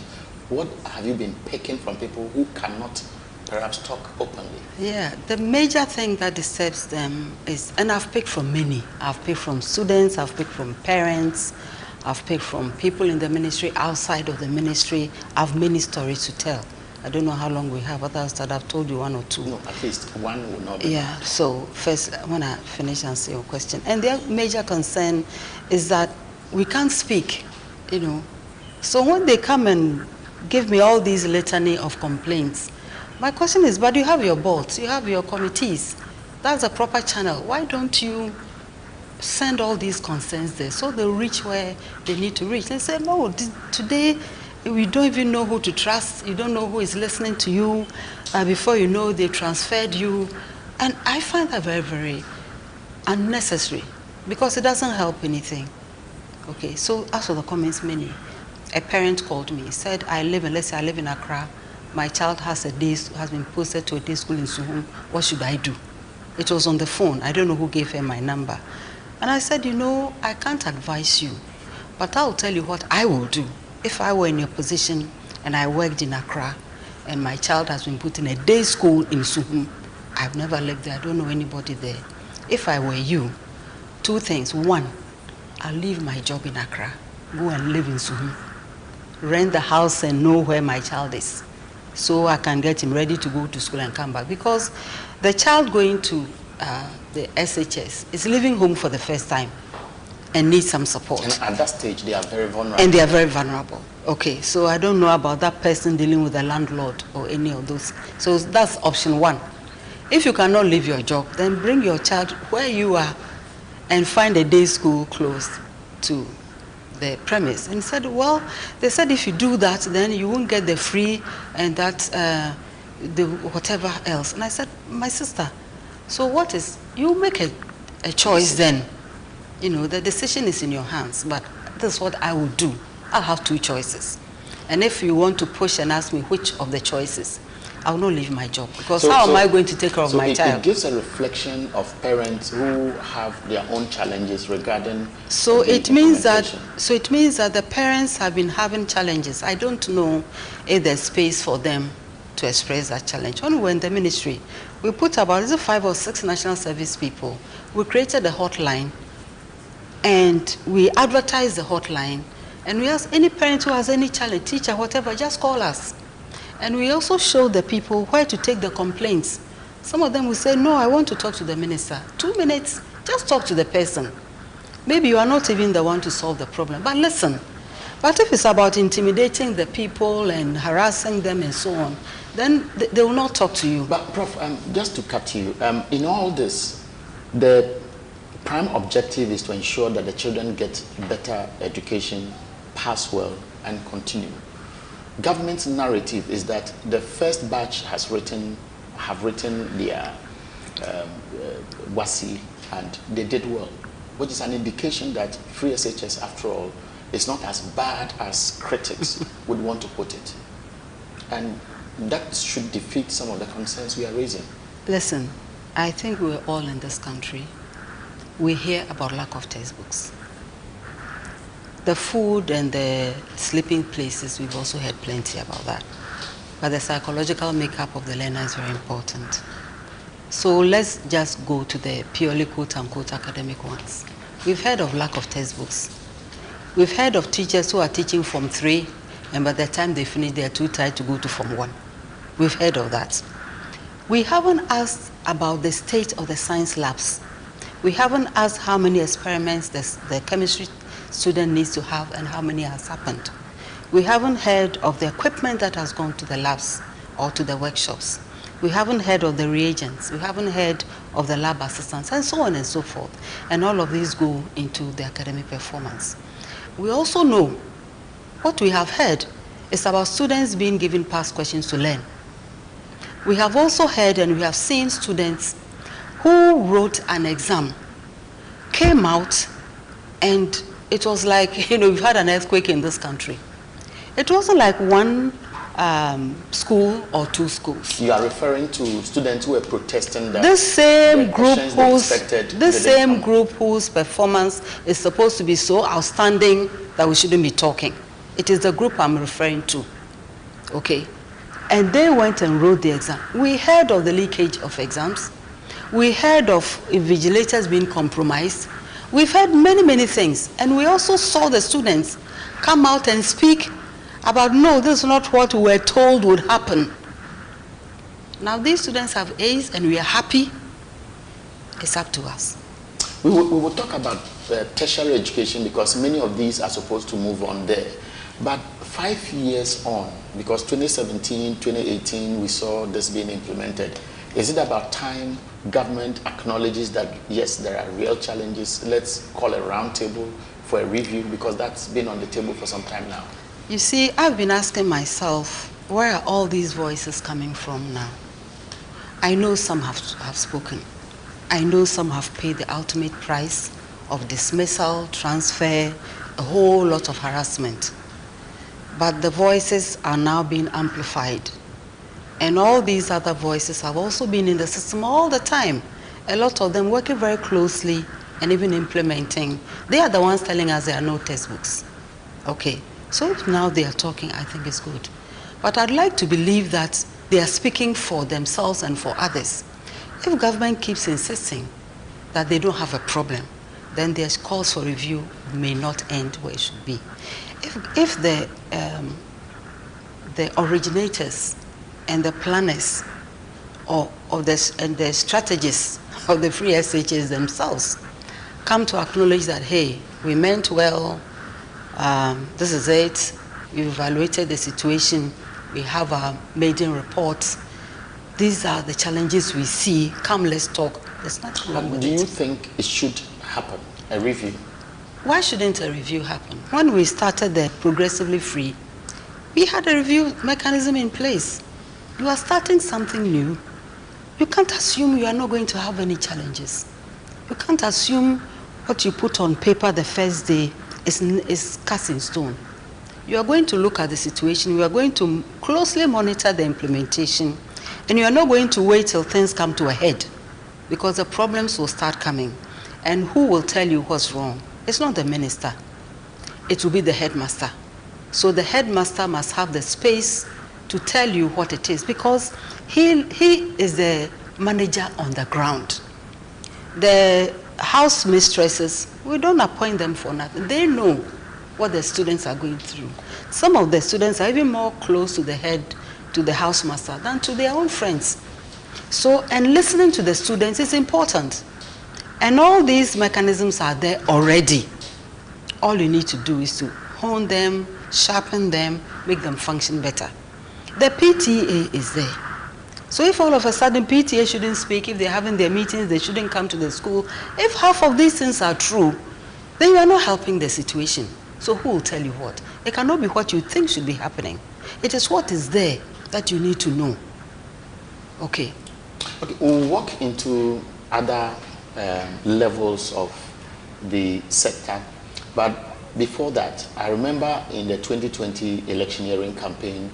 What have you been picking from people who cannot perhaps talk openly?
Yeah, the major thing that disturbs them is, and I've picked from many. I've picked from students, I've picked from parents, I've picked from people in the ministry, outside of the ministry. I have many stories to tell. I don't know how long we have, others that I've told you 1 or 2.
No, at least one will not be.
Yeah, so first, when I finish answer your question. And their major concern is that we can't speak, So when they come and give me all these litany of complaints, my question is, but you have your boards, you have your committees. That's a proper channel. Why don't you send all these concerns there so they reach where they need to reach? They say, no, today, we don't even know who to trust. You don't know who is listening to you. Before you know, they transferred you. And I find that very, very unnecessary because it doesn't help anything. Okay, so as for the comments, many. A parent called me, said, let's say I live in Accra. My child has been posted to a day school in Suhum. What should I do? It was on the phone. I don't know who gave her my number. And I said, I can't advise you, but I'll tell you what I will do. If I were in your position and I worked in Accra and my child has been put in a day school in Suhum, I've never lived there, I don't know anybody there. If I were you, 2 things. 1, I'll leave my job in Accra, go and live in Suhum, rent the house and know where my child is, so I can get him ready to go to school and come back. Because the child going to the SHS is leaving home for the first time and needs some support.
And at that stage, they are very vulnerable.
And they are very vulnerable. Okay, so I don't know about that person dealing with the landlord or any of those. So that's option one. If you cannot leave your job, then bring your child where you are and find a day school close to the premise. And said, well, they said if you do that, then you won't get the free and that, the whatever else. And I said, my sister, so what is, you make a choice then. You know, the decision is in your hands, but this is what I will do. I'll have two choices. And if you want to push and ask me which of the choices, I will not leave my job. Because how am I going to take care of my child?
It gives a reflection of parents who have their own challenges regarding
so it means that the parents have been having challenges. I don't know if there's space for them to express that challenge. When we were in the ministry, we put about 5 or 6 national service people. We created a hotline and we advertised the hotline and we asked any parent who has any challenge, teacher, whatever, just call us. And we also showed the people where to take the complaints. Some of them will say, no, I want to talk to the minister. 2 minutes, just talk to the person. Maybe you are not even the one to solve the problem, but listen. But if it's about intimidating the people and harassing them and so on, then they will not talk to you.
But Prof, just to cut you, in all this, the prime objective is to ensure that the children get better education, pass well, and continue. Government's narrative is that the first batch have written their WASI and they did well, which is an indication that free SHS, after all, is not as bad as critics would want to put it. And that should defeat some of the concerns we are raising.
Listen, I think we're all in this country. We hear about lack of textbooks. The food and the sleeping places, we've also heard plenty about that. But the psychological makeup of the learner is very important. So let's just go to the purely quote-unquote academic ones. We've heard of lack of textbooks. We've heard of teachers who are teaching Form 3, and by the time they finish, they are too tired to go to Form 1. We've heard of that. We haven't asked about the state of the science labs. We haven't asked how many experiments the chemistry student needs to have and how many has happened. We haven't heard of the equipment that has gone to the labs or to the workshops. We haven't heard of the reagents. We haven't heard of the lab assistants and so on and so forth. And all of these go into the academic performance. We also know what we have heard is about students being given past questions to learn. We have also heard and we have seen students who wrote an exam, came out, and it was like, you know, we've had an earthquake in this country. It wasn't like one school or 2 schools.
You are referring to students who were protesting that
this same group whose performance is supposed to be so outstanding that we shouldn't be talking. It is the group I'm referring to. Okay. And they went and wrote the exam. We heard of the leakage of exams. We heard of invigilators being compromised. We've heard many, many things. And we also saw the students come out and speak about, no, this is not what we were told would happen. Now these students have A's and we are happy. It's up to us.
We will talk about tertiary education because many of these are supposed to move on there. But 5 years on, because 2017, 2018, we saw this being implemented. Is it about time government acknowledges that, yes, there are real challenges? Let's call a round table for a review because that's been on the table for some time now.
You see, I've been asking myself, where are all these voices coming from now? I know some have spoken. I know some have paid the ultimate price of dismissal, transfer, a whole lot of harassment. But the voices are now being amplified. And all these other voices have also been in the system all the time. A lot of them working very closely and even implementing. They are the ones telling us there are no textbooks. Okay, so if now they are talking, I think it's good. But I'd like to believe that they are speaking for themselves and for others. If government keeps insisting that they don't have a problem, then their calls for review may not end where it should be. If the originators and the planners and the strategists of the free SHS themselves come to acknowledge that, hey, we meant well, this is it, we've evaluated the situation, we have our maiden reports, these are the challenges we see, come let's talk. There's nothing wrong with it.
Do you think it should happen, a review?
Why shouldn't a review happen? When we started the Progressively Free, we had a review mechanism in place. You are starting something new. You can't assume you are not going to have any challenges. You can't assume what you put on paper the first day is cast in stone. You are going to look at the situation, you are going to closely monitor the implementation, and you are not going to wait till things come to a head, because the problems will start coming. And who will tell you what's wrong? It's not the minister. It will be the headmaster. So the headmaster must have the space to tell you what it is, because he is the manager on the ground. The house mistresses, we don't appoint them for nothing. They know what the students are going through. Some of the students are even more close to the head, to the housemaster, than to their own friends. So, and listening to the students is important. And all these mechanisms are there already. All you need to do is to hone them, sharpen them, make them function better. The PTA is there. So if all of a sudden PTA shouldn't speak, if they're having their meetings, they shouldn't come to the school, if half of these things are true, then you are not helping the situation. So who will tell you what? It cannot be what you think should be happening. It is what is there that you need to know. Okay.
Okay, we'll walk into other levels of the sector, but before that, I remember in the 2020 electioneering campaign,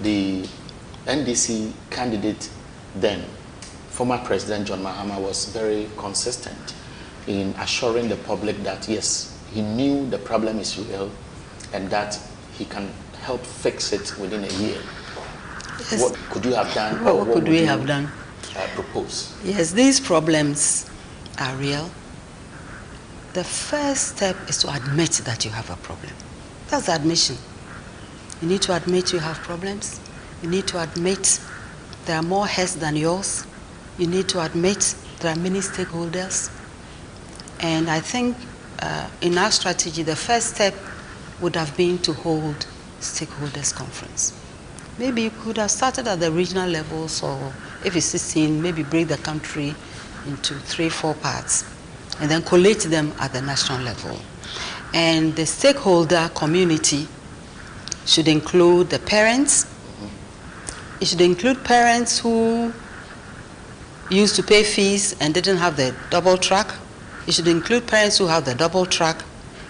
the NDC candidate then, former President John Mahama, was very consistent in assuring the public that yes, he knew the problem is real and that he can help fix it within a year. Yes. What could you have done?
What could we have done?
Propose?
Yes, these problems are real. The first step is to admit that you have a problem. That's admission. You need to admit you have problems. You need to admit there are more heads than yours. You need to admit there are many stakeholders. And I think in our strategy, the first step would have been to hold stakeholders conference. Maybe you could have started at the regional levels, or if it's 16, maybe break the country into 3-4 parts and then collate them at the national level. And the stakeholder community should include the parents. It should include parents who used to pay fees and didn't have the double track. It should include parents who have the double track.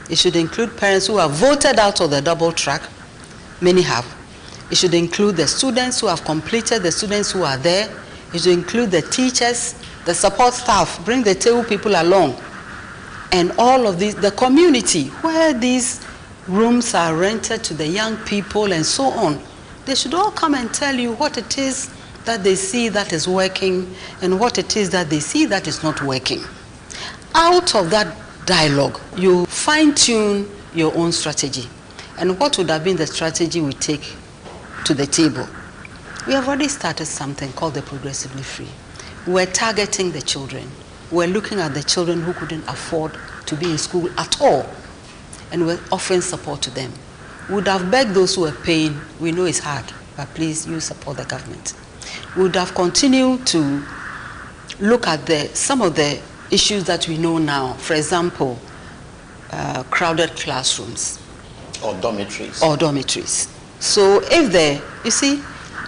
It should include parents who have voted out of the double track. Many have. It should include the students who have completed, the students who are there. It should include the teachers, the support staff, bring the table people along. And all of these, the community, where these rooms are rented to the young people and so on, they should all come and tell you what it is that they see that is working and what it is that they see that is not working. Out of that dialogue, you fine-tune your own strategy. And what would have been the strategy we take to the table? We have already started something called the Progressively Free. We're targeting the children. We're looking at the children who couldn't afford to be in school at all, and we're offering support to them. We would have begged those who are paying. We know it's hard, but please, you support the government. We would have continued to look at some of the issues that we know now. For example, crowded classrooms.
Or dormitories.
Or dormitories. So if you see,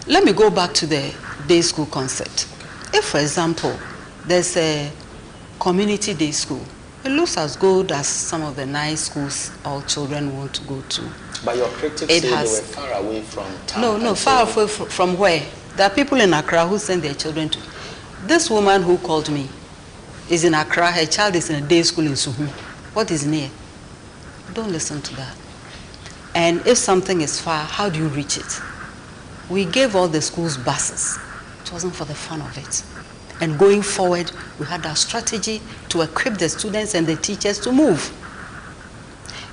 let me go back to the day school concept. If, for example, there's a community day school, it looks as good as some of the nice schools all children want to go to.
But your critics say they were far away from town.
No, far away from where? There are people in Accra who send their children to. This woman who called me is in Accra. Her child is in a day school in Suhum. What is near? Don't listen to that. And if something is far, how do you reach it? We gave all the schools buses. It wasn't for the fun of it. And going forward, we had our strategy to equip the students and the teachers to move.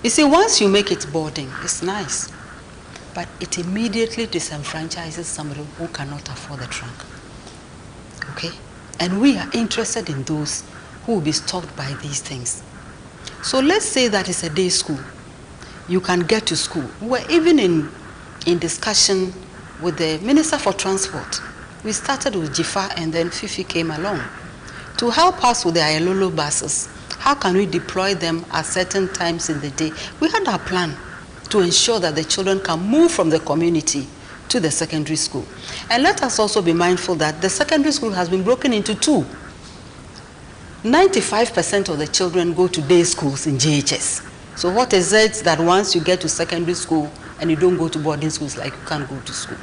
You see, once you make it boarding, it's nice. But it immediately disenfranchises somebody who cannot afford the trunk. Okay? And we are interested in those who will be stalked by these things. So let's say that it's a day school. You can get to school. We're even in discussion with the Minister for Transport. We started with Jifa and then Fifi came along to help us with the Ayalolo buses. How can we deploy them at certain times in the day? We had our plan to ensure that the children can move from the community to the secondary school. And let us also be mindful that the secondary school has been broken into two. 95% of the children go to day schools in JHS. So what is it that once you get to secondary school and you don't go to boarding schools, like you can't go to school?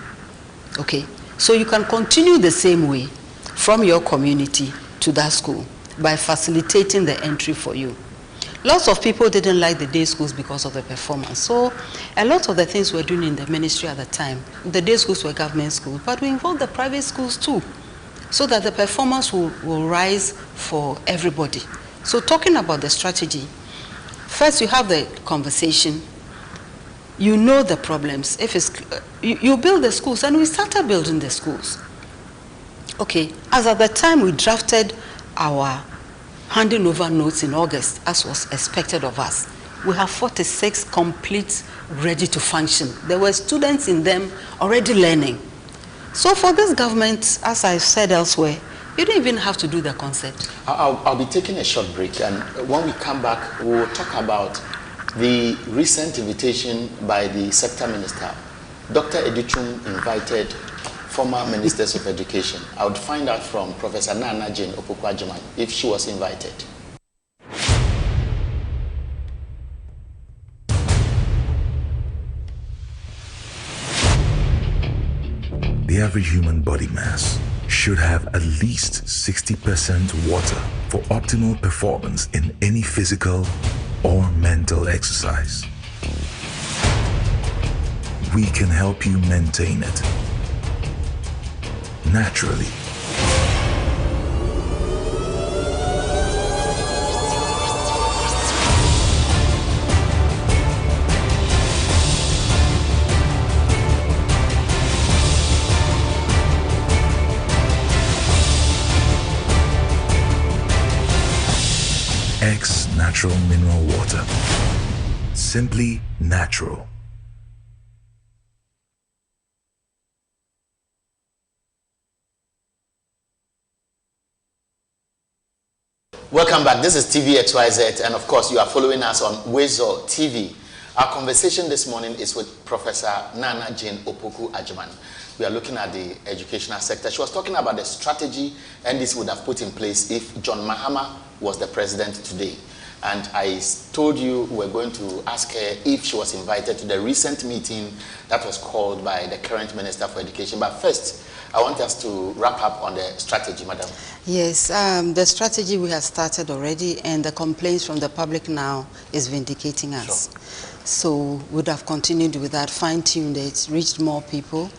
Okay, so you can continue the same way from your community to that school by facilitating the entry for you. Lots of people didn't like the day schools because of the performance. So a lot of the things we're doing in the ministry at the time, the day schools were government schools, but we involved the private schools too, so that the performance will rise for everybody. So talking about the strategy, first you have the conversation, you know the problems. If it's, you build the schools, and we started building the schools. Okay, as at the time we drafted our handing over notes in August, as was expected of us, we have 46 complete, ready to function. There were students in them already learning. So for this government, as I said elsewhere, you don't even have to do the concept.
I'll be taking a short break, and when we come back, we'll talk about the recent invitation by the sector minister. Dr. Edichum invited former ministers of education. I would find out from Professor Nana Jane Opoku-Agyeman if she was invited.
The average human body mass should have at least 60% water for optimal performance in any physical or mental exercise. We can help you maintain it naturally. X Natural Mineral Water. Simply natural.
Welcome back. This is TV Xyz, and of course you are following us on Wezo TV. Our conversation this morning is with Professor Nana Jane Opoku-Agyeman. We are looking at the educational sector. She was talking about the strategy NDC would have put in place if John Mahama was the president today. And I told you we were going to ask her if she was invited to the recent meeting that was called by the current Minister for Education. But first, I want us to wrap up on the strategy, Madam.
Yes, the strategy we have started already, and the complaints from the public now is vindicating us. Sure. So we would have continued with that, fine-tuned it, reached more people,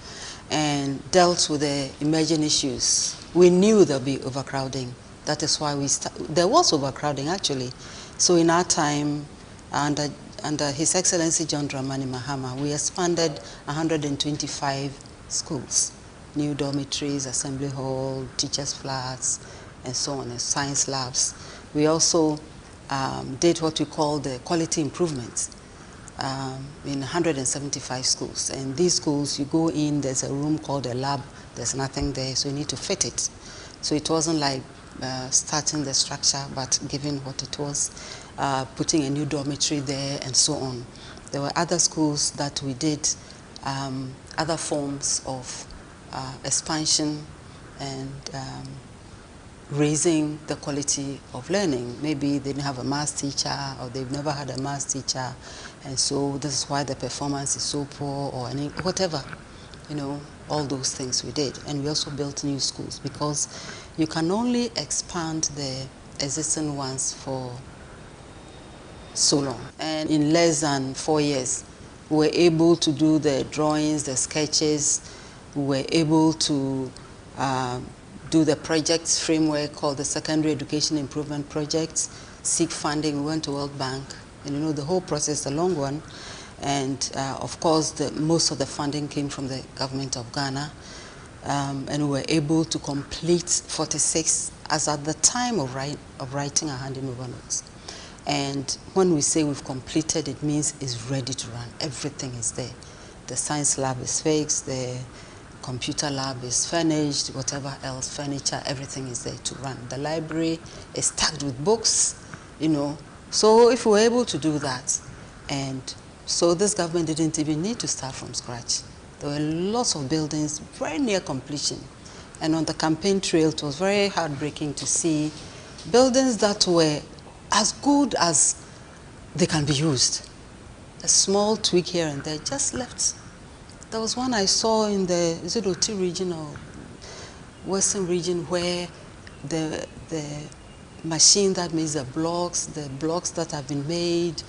and dealt with the emerging issues. We knew there would be overcrowding. That is why there was overcrowding, actually. So in our time, under His Excellency John Dramani Mahama, we expanded 125 schools, new dormitories, assembly hall, teachers' flats, and so on, and science labs. We also did what we call the quality improvements in 175 schools. And these schools, you go in, there's a room called a lab, there's nothing there, so you need to fit it. So it wasn't like starting the structure, but given what it was, putting a new dormitory there and so on. There were other schools that we did other forms of expansion and raising the quality of learning. Maybe they didn't have a maths teacher, or they've never had a maths teacher, and so this is why the performance is so poor, or any, whatever, you know, all those things we did. And we also built new schools, because you can only expand the existing ones for so long. And in less than 4 years, we were able to do the drawings, the sketches. We were able to do the projects framework called the Secondary Education Improvement Project, seek funding. We went to World Bank, and you know, the whole process, a long one. And of course, most of the funding came from the government of Ghana. and we were able to complete 46 as at the time of writing our handing over notes. And when we say we've completed, it means it's ready to run. Everything is there. The science lab is fixed, the computer lab is furnished, whatever else, furniture, everything is there to run. The library is stacked with books, you know. So if we were able to do that, and so this government didn't even need to start from scratch. There were lots of buildings very near completion. And on the campaign trail, it was very heartbreaking to see buildings that were as good as they can be used. A small tweak here and there, just left. There was one I saw in the Oti region or Western region where the machine that makes the blocks that have been made,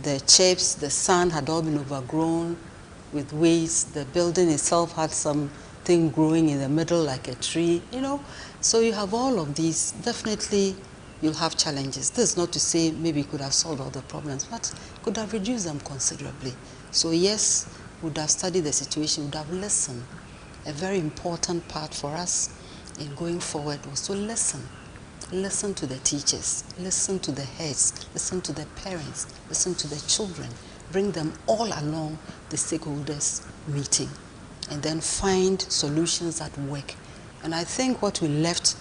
the chips, the sand had all been overgrown with weeds. The building itself had something growing in the middle like a tree, you know. So you have all of these. Definitely you'll have challenges. This is not to say maybe you could have solved all the problems, but could have reduced them considerably. So yes, would have studied the situation, would have listened. A very important part for us in going forward was to listen. Listen to the teachers, listen to the heads, listen to the parents, listen to the children, bring them all along the stakeholders meeting, and then find solutions that work. And I think what we left,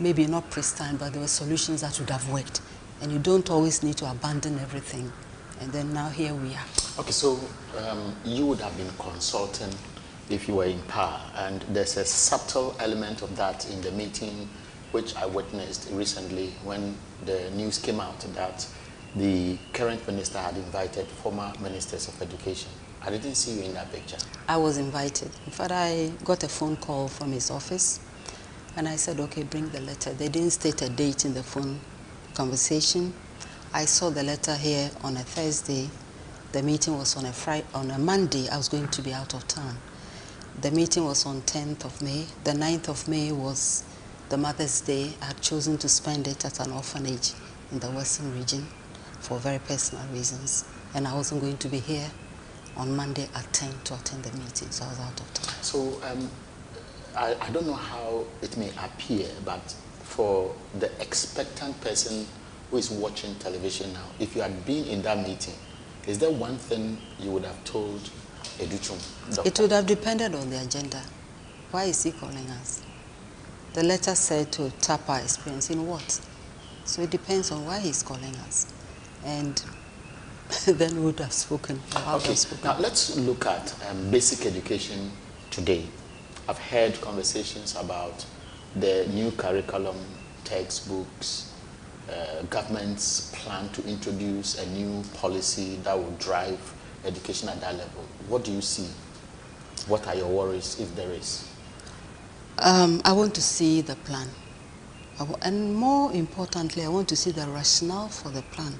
maybe not pristine, but there were solutions that would have worked. And you don't always need to abandon everything. And then now here we are.
Okay, so you would have been consulting if you were in power, and there's a subtle element of that in the meeting which I witnessed recently when the news came out that the current minister had invited former ministers of education. I didn't see you in that picture.
I was invited. In fact, I got a phone call from his office, and I said, okay, bring the letter. They didn't state a date in the phone conversation. I saw the letter here on a Thursday. The meeting was on a Monday. I was going to be out of town. The meeting was on 10th of May. The 9th of May was the Mother's Day. I had chosen to spend it at an orphanage in the Western region for very personal reasons. And I wasn't going to be here on Monday at 10 to attend the meeting, so I was out of town.
So I don't know how it may appear, but for the expectant person who is watching television now, if you had been in that meeting, is there one thing you would have told Educhum?
It would have depended on the agenda. Why is he calling us? The letter said to tap our experience in what? So it depends on why he's calling us. And then we would have spoken.
Okay, now let's look at basic education today. I've heard conversations about the new curriculum, textbooks, government's plan to introduce a new policy that will drive education at that level. What do you see? What are your worries, if there is?
I want to see the plan. And more importantly, I want to see the rationale for the plan.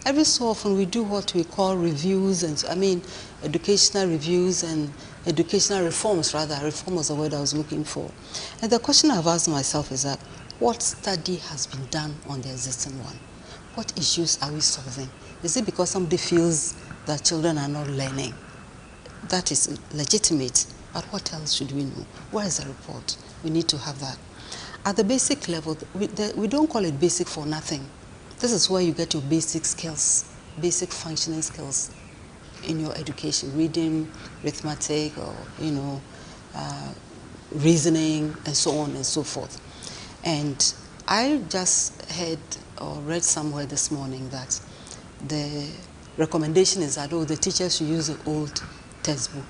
Every so often we do what we call reviews, and educational reviews and educational reforms, rather. Reform was the word I was looking for. And the question I've asked myself is that, what study has been done on the existing one? What issues are we solving? Is it because somebody feels that children are not learning? That is legitimate, but what else should we know? Where is the report? We need to have that. At the basic level, we don't call it basic for nothing. This is where you get your basic skills, basic functioning skills in your education, reading, arithmetic, or reasoning, and so on and so forth. And I just heard or read somewhere this morning that the recommendation is that, the teachers should use the old textbook.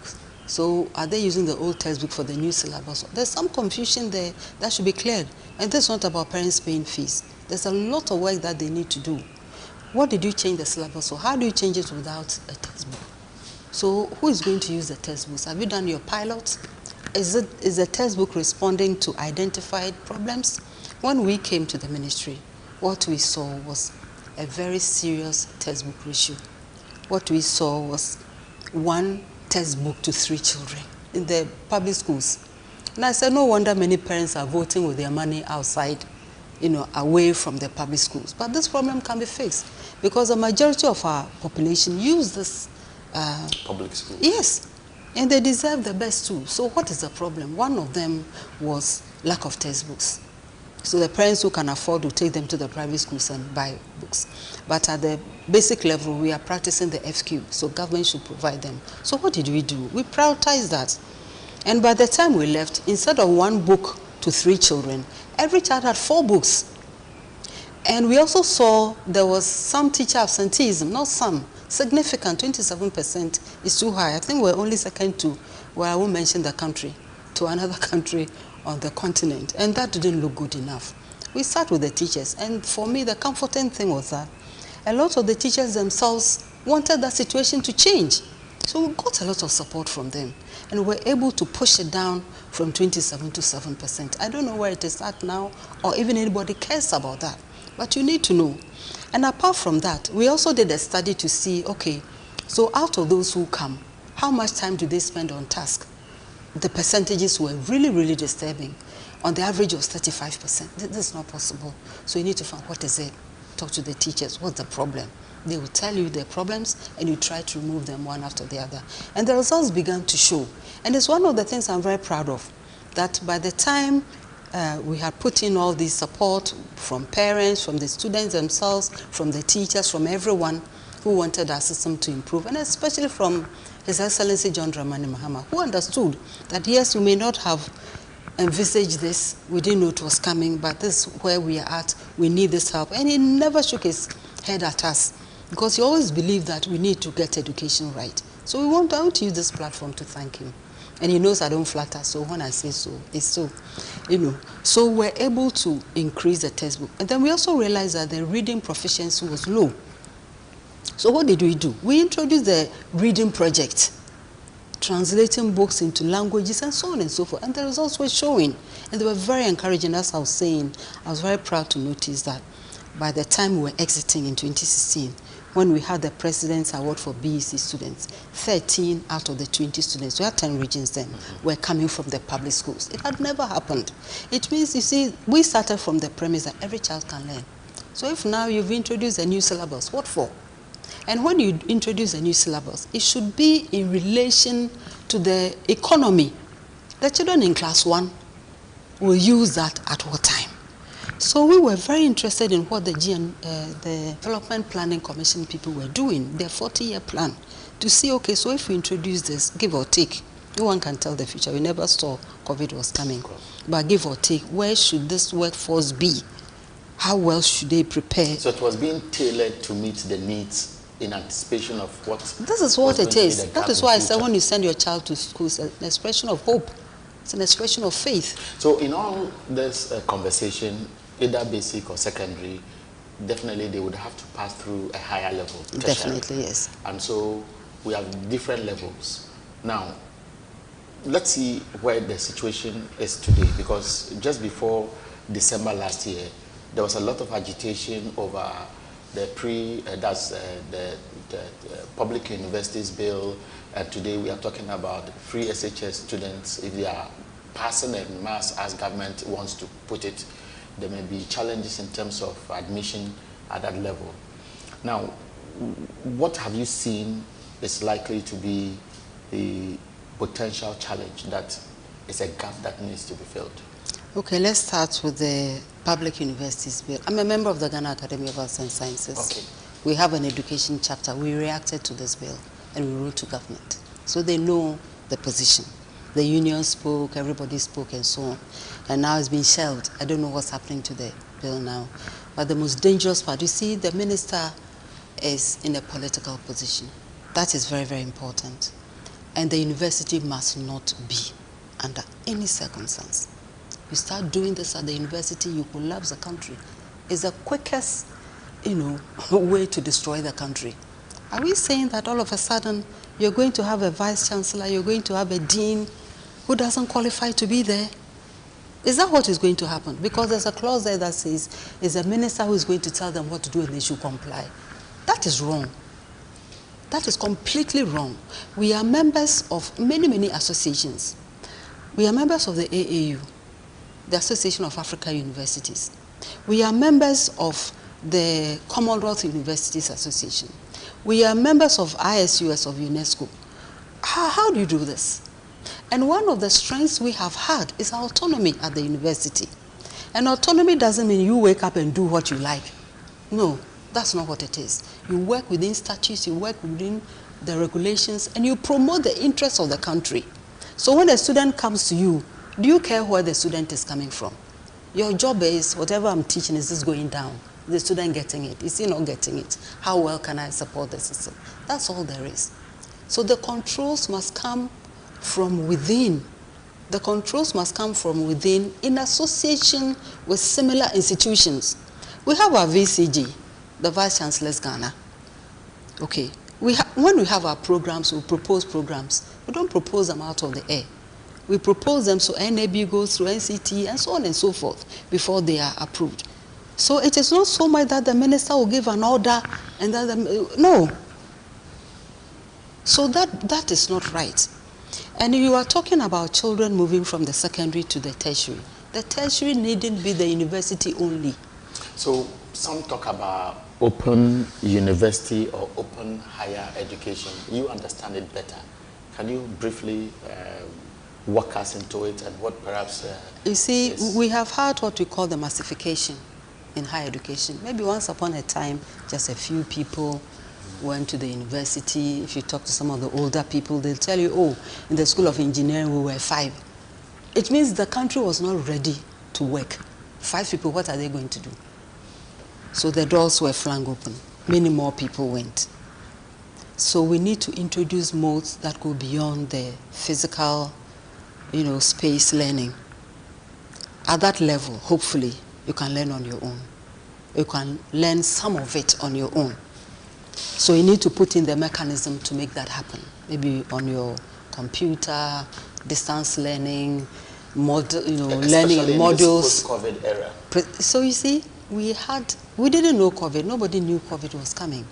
So are they using the old textbook for the new syllabus? There's some confusion there that should be cleared. And this is not about parents paying fees. There's a lot of work that they need to do. What did you change the syllabus for? How do you change it without a textbook? So who is going to use the textbooks? Have you done your pilots? Is the textbook responding to identified problems? When we came to the ministry, what we saw was a very serious textbook issue. What we saw was one textbook to 3 children in the public schools. And I said, no wonder many parents are voting with their money outside, away from the public schools. But this problem can be fixed because the majority of our population use this
public schools.
Yes. And they deserve the best too. So what is the problem? One of them was lack of textbooks. So the parents who can afford to take them to the private schools and buy books. But at the basic level, we are practicing the FQ, so government should provide them. So what did we do? We prioritized that. And by the time we left, instead of 1 book to 3 children, every child had 4 books. And we also saw there was some teacher absenteeism, not some, significant, 27% is too high. I think we're only second to, well, I won't mention the country, to another country on the continent. And that didn't look good enough. We sat with the teachers, and for me, the comforting thing was that a lot of the teachers themselves wanted that situation to change. So we got a lot of support from them, and we were able to push it down from 27 to 7%. I don't know where it is at now, or even anybody cares about that. But you need to know. And apart from that, we also did a study to see, okay, so out of those who come, how much time do they spend on task? The percentages were really, really disturbing. On the average, it was 35%. This is not possible. So you need to find what is it. Talk to the teachers. What's the problem? They will tell you their problems, and you try to remove them one after the other. And the results began to show. And it's one of the things I'm very proud of, that by the time we had put in all this support from parents, from the students themselves, from the teachers, from everyone who wanted our system to improve, and especially from His Excellency John Dramani Mahama, who understood that yes, we may not have envisaged this, we didn't know it was coming, but this is where we are at, we need this help. And he never shook his head at us, because he always believed that we need to get education right. So I want to use this platform to thank him. And he knows I don't flatter, so when I say so, it's so, you know. So we're able to increase the textbook. And then we also realized that the reading proficiency was low. So what did we do? We introduced the reading project, translating books into languages and so on and so forth. And the results were showing. And they were very encouraging. As I was saying, I was very proud to notice that by the time we were exiting in 2016, when we had the President's Award for BEC students, 13 out of the 20 students, we had 10 regions then, were coming from the public schools. It had never happened. It means, you see, we started from the premise that every child can learn. So if now you've introduced a new syllabus, what for? And when you introduce a new syllabus, it should be in relation to the economy. The children in class 1 will use that at what time? So we were very interested in what the Development Planning Commission people were doing, their 40-year plan, to see, okay, so if we introduce this, give or take, no one can tell the future. We never saw COVID was coming. But give or take, where should this workforce be? How well should they prepare?
So it was being tailored to meet the needs in anticipation of what...
This is what it is. That is why I said when you send your child to school, it's an expression of hope. It's an expression of faith.
So in all this conversation, either basic or secondary, definitely they would have to pass through a higher level. Tertiary.
Definitely, yes.
And so we have different levels. Now, let's see where the situation is today, because just before December last year, there was a lot of agitation over the the public universities bill, and today we are talking about free SHS students. If they are passing en masse as government wants to put it, there may be challenges in terms of admission at that level. Now, what have you seen is likely to be the potential challenge that is a gap that needs to be filled?
Okay, let's start with the public universities bill. I'm a member of the Ghana Academy of Arts and Sciences.
Okay.
We have an education chapter. We reacted to this bill and we wrote to government. So they know the position. The union spoke, everybody spoke, and so on. And now it's been shelved. I don't know what's happening to the bill now. But the most dangerous part, you see, the minister is in a political position. That is very, very important. And the university must not be under any circumstance. You start doing this at the university, you collapse the country. It's the quickest, way to destroy the country. Are we saying that all of a sudden you're going to have a vice chancellor, you're going to have a dean who doesn't qualify to be there? Is that what is going to happen? Because there's a clause there that says it's a minister who is going to tell them what to do and they should comply. That is wrong. That is completely wrong. We are members of many, many associations. We are members of the AAU, the Association of African Universities. We are members of the Commonwealth Universities Association. We are members of ISUS of UNESCO. How do you do this? And one of the strengths we have had is our autonomy at the university. And autonomy doesn't mean you wake up and do what you like. No, that's not what it is. You work within statutes, you work within the regulations, and you promote the interests of the country. So when a student comes to you, do you care where the student is coming from? Your job is, whatever I'm teaching, is this going down? Is the student getting it? Is he not getting it? How well can I support the system? That's all there is. So the controls must come from within. The controls must come from within in association with similar institutions. We have our VCG, the Vice Chancellor's Ghana. Okay. When we have our programs, we propose programs. We don't propose them out of the air. We propose them so NAB goes through NCT and so on and so forth before they are approved. So it is not so much that the minister will give an order and then no. So that is not right. And you are talking about children moving from the secondary to the tertiary. The tertiary needn't be the university only.
So some talk about open university or open higher education. You understand it better. Can you briefly walk us into it and what perhaps...
you see, we have had what we call the massification in higher education. Maybe once upon a time, just a few people went to the university. If you talk to some of the older people, they'll tell you, oh, in the School of Engineering, we were 5. It means the country was not ready to work. 5 people, what are they going to do? So the doors were flung open. Many more people went. So we need to introduce modes that go beyond the physical, space learning. At that level, hopefully, you can learn on your own. You can learn some of it on your own. So you need to put in the mechanism to make that happen. Maybe on your computer, distance learning, learning in modules.
Post-COVID era.
So you see, we didn't know COVID. Nobody knew COVID was coming.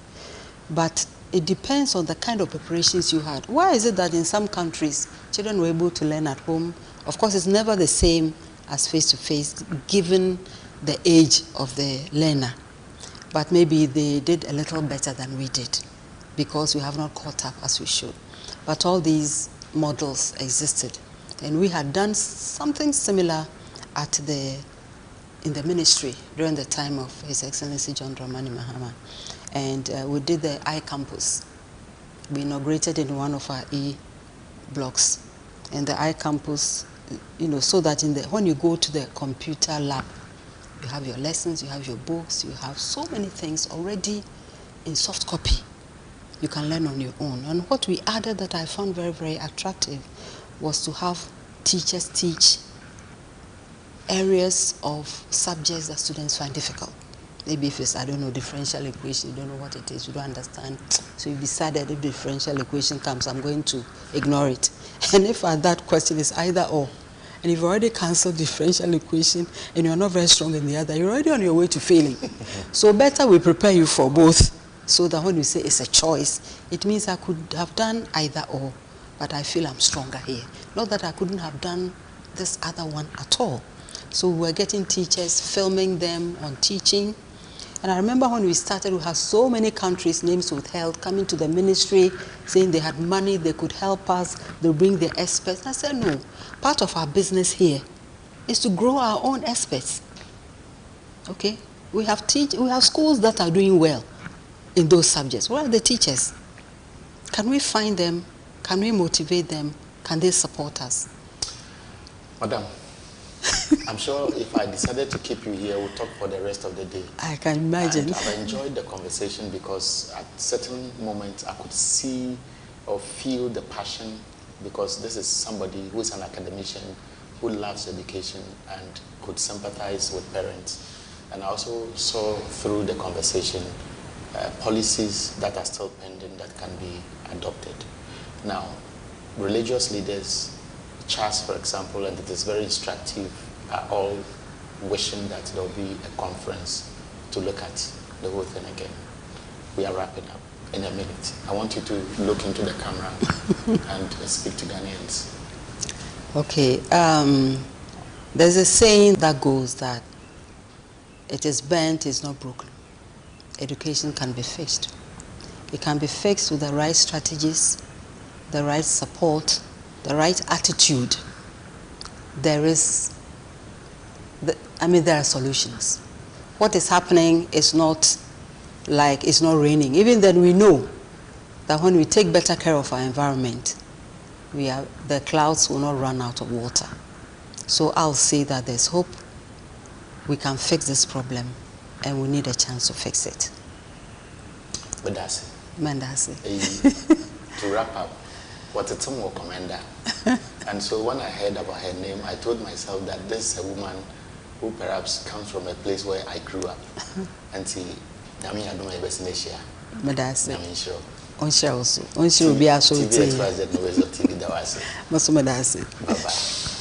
But it depends on the kind of preparations you had. Why is it that in some countries, children were able to learn at home? Of course, it's never the same as face-to-face, given the age of the learner. But maybe they did a little better than we did because we have not caught up as we should. But all these models existed. And we had done something similar in the ministry during the time of His Excellency John Dramani Mahama. And we did the iCampus. We inaugurated in one of our E blocks. And the iCampus, so that when you go to the computer lab, you have your lessons, you have your books, you have so many things already in soft copy. You can learn on your own. And what we added that I found very, very attractive was to have teachers teach areas of subjects that students find difficult. Maybe if it's, differential equation, you don't know what it is, you don't understand. So you decided if the differential equation comes, I'm going to ignore it. And if that question is either or, and you've already cancelled differential equation and you're not very strong in the other, you're already on your way to failing. So better we prepare you for both, so that when you say it's a choice, it means I could have done either or, but I feel I'm stronger here. Not that I couldn't have done this other one at all. So we're getting teachers, filming them on teaching. And I remember when we started, we had so many countries' names withheld, coming to the ministry, saying they had money, they could help us, they'll bring their experts. I said, no, part of our business here is to grow our own experts. Okay? We have schools that are doing well in those subjects. Where are the teachers? Can we find them? Can we motivate them? Can they support us?
Madam, I'm sure if I decided to keep you here, we'll talk for the rest of the day.
I can imagine.
And I've enjoyed the conversation because at certain moments I could see or feel the passion, because this is somebody who is an academician who loves education and could sympathize with parents. And I also saw through the conversation policies that are still pending that can be adopted. Now, religious leaders, CHAS, for example, and it is very instructive, are all wishing that there will be a conference to look at the whole thing again. We are wrapping up in a minute. I want you to look into the camera and speak to Ghanaians.
Okay. There's a saying that goes that it is bent, it's not broken. Education can be fixed. It can be fixed with the right strategies, the right support, the right attitude, there is, there are solutions. What is happening is not like it's not raining. Even then we know that when we take better care of our environment, the clouds will not run out of water. So I'll say that there's hope. We can fix this problem, and we need a chance to fix it. Mandasi.
To wrap up, what it's a commander. And so when I heard about her name, I told myself that this is a woman who perhaps comes from a place where I grew up. And see, I mean, I don't know if it's Asia.
Mandasi.
I'm sure.
On share also. On share will be also
TV XYZ no is TV that was.
Mandasi.
Bye-bye.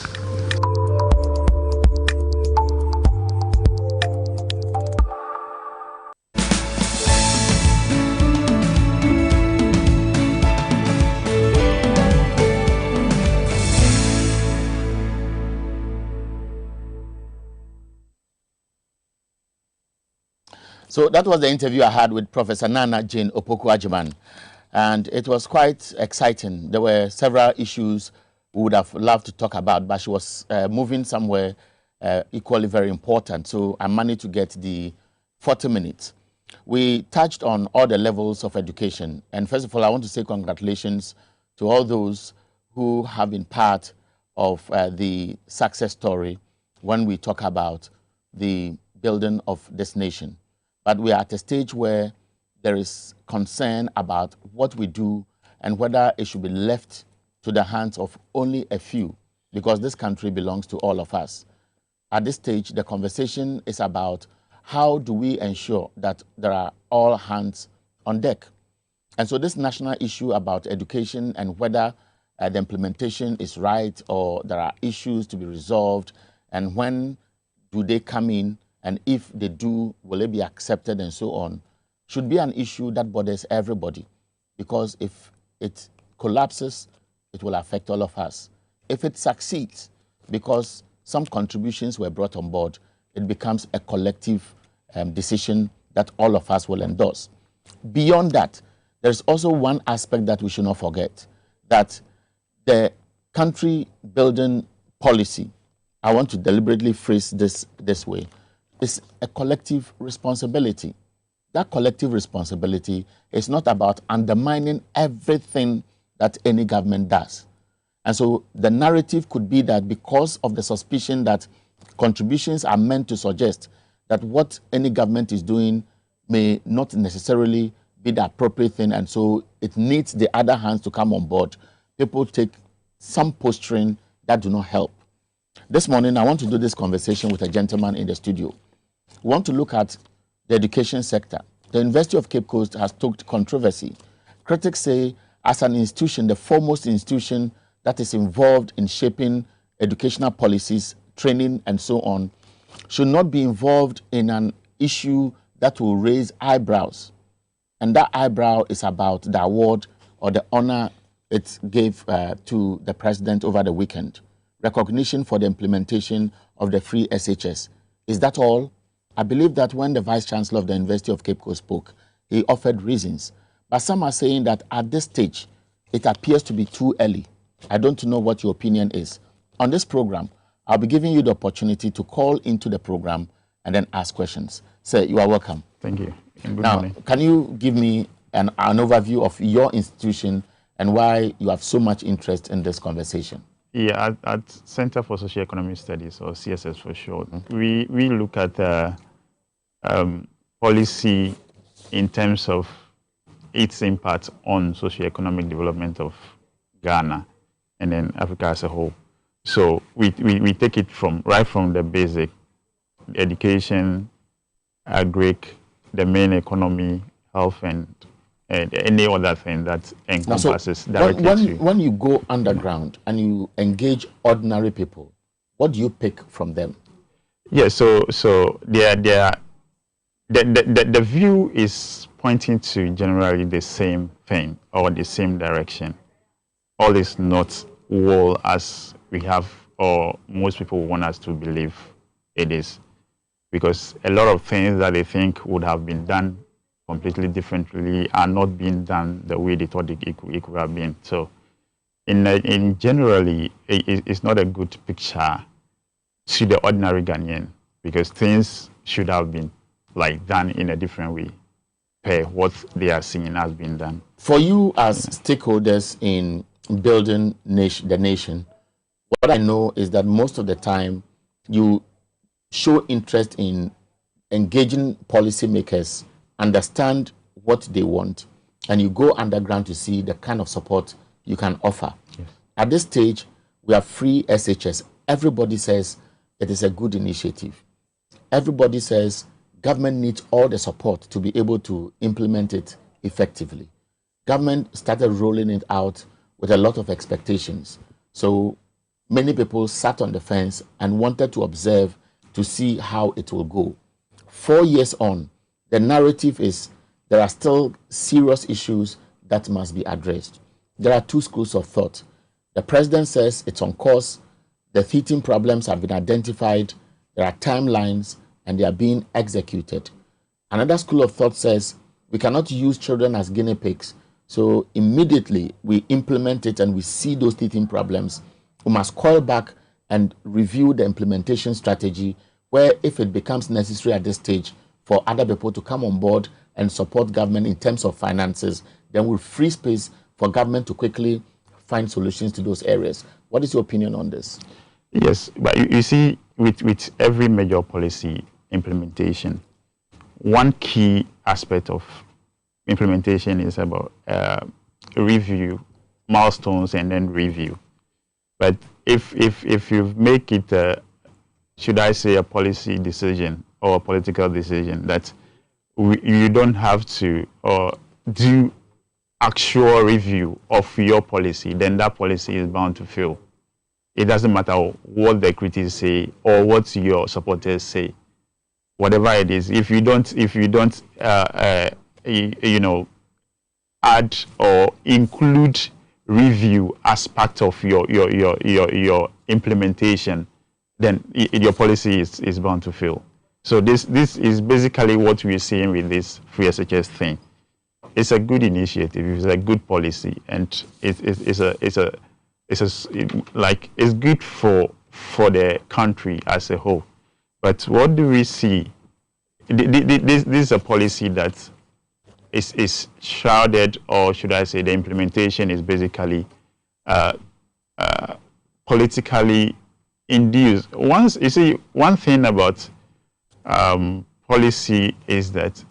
So that was the interview I had with Professor Nana Jane Opoku-Agyeman, and it was quite exciting. There were several issues we would have loved to talk about, but she was moving somewhere equally very important. So I managed to get the 40 minutes. We touched on all the levels of education. And first of all, I want to say congratulations to all those who have been part of the success story when we talk about the building of this nation. But we are at a stage where there is concern about what we do and whether it should be left to the hands of only a few, because this country belongs to all of us. At this stage, the conversation is about how do we ensure that there are all hands on deck. And so this national issue about education and whether the implementation is right or there are issues to be resolved, and when do they come in, and if they do, will it be accepted and so on, should be an issue that bothers everybody. Because if it collapses, it will affect all of us. If it succeeds, because some contributions were brought on board, it becomes a collective decision that all of us will endorse. Beyond that, there's also one aspect that we should not forget, that the country building policy, I want to deliberately phrase this way, is a collective responsibility. That collective responsibility is not about undermining everything that any government does. And so the narrative could be that because of the suspicion that contributions are meant to suggest that what any government is doing may not necessarily be the appropriate thing, and so it needs the other hands to come on board, people take some posturing that do not help. This morning, I want to do this conversation with a gentleman in the studio. We want to look at the education sector. The University of Cape Coast has stoked controversy. Critics say, as an institution, the foremost institution that is involved in shaping educational policies, training, and so on, should not be involved in an issue that will raise eyebrows. And that eyebrow is about the award or the honor it gave to the president over the weekend. Recognition for the implementation of the free SHS. Is that all? I believe that when the Vice Chancellor of the University of Cape Coast spoke, he offered reasons. But some are saying that at this stage, it appears to be too early. I don't know what your opinion is. On this program, I'll be giving you the opportunity to call into the program and then ask questions. Sir, you are welcome.
Thank you. And good
now,
morning.
Can you give me an overview of your institution and why you have so much interest in this conversation?
Yeah, at Center for Socioeconomic Studies, or CSS for short, we look at policy in terms of its impact on socioeconomic development of Ghana and then Africa as a whole. So we take it right from the basic, education, agric, the main economy, health, and any other thing that encompasses directly.
When you go underground and you engage ordinary people, what do you pick from them?
Yeah, so the view is pointing to generally the same thing or the same direction. All is not well as we have, or most people want us to believe it is, because a lot of things that they think would have been done completely differently are not being done the way they thought it could have been. So in generally, it's not a good picture to the ordinary Ghanaian, because things should have been like done in a different way per what they are seeing has been done.
For you as stakeholders in building the nation, what I know is that most of the time you show interest in engaging policymakers, understand what they want, and you go underground to see the kind of support you can offer. Yes. At this stage, we have free SHS. Everybody says it is a good initiative. Everybody says government needs all the support to be able to implement it effectively. Government started rolling it out with a lot of expectations. So many people sat on the fence and wanted to observe to see how it will go. 4 years on, the narrative is there are still serious issues that must be addressed. There are two schools of thought. The president says it's on course, the teething problems have been identified, there are timelines, and they are being executed. Another school of thought says we cannot use children as guinea pigs, so immediately we implement it and we see those teething problems. We must call back and review the implementation strategy, where if it becomes necessary at this stage for other people to come on board and support government in terms of finances, then we'll free space for government to quickly find solutions to those areas. What is your opinion on this?
Yes, but you see, with every major policy implementation, one key aspect of implementation is about review, milestones, and then review. But if you make it, should I say, a policy decision or a political decision that you don't have to do actual review of your policy, then that policy is bound to fail. It doesn't matter what the critics say or what your supporters say, whatever it is. If you don't, you know, add or include review as part of your implementation, then your policy is bound to fail. So this is basically what we're seeing with this free SHS thing. It's a good initiative. It's a good policy, and it's good for the country as a whole. But what do we see? This is a policy that is shrouded, or should I say, the implementation is basically politically induced. You see, one thing about policy is that,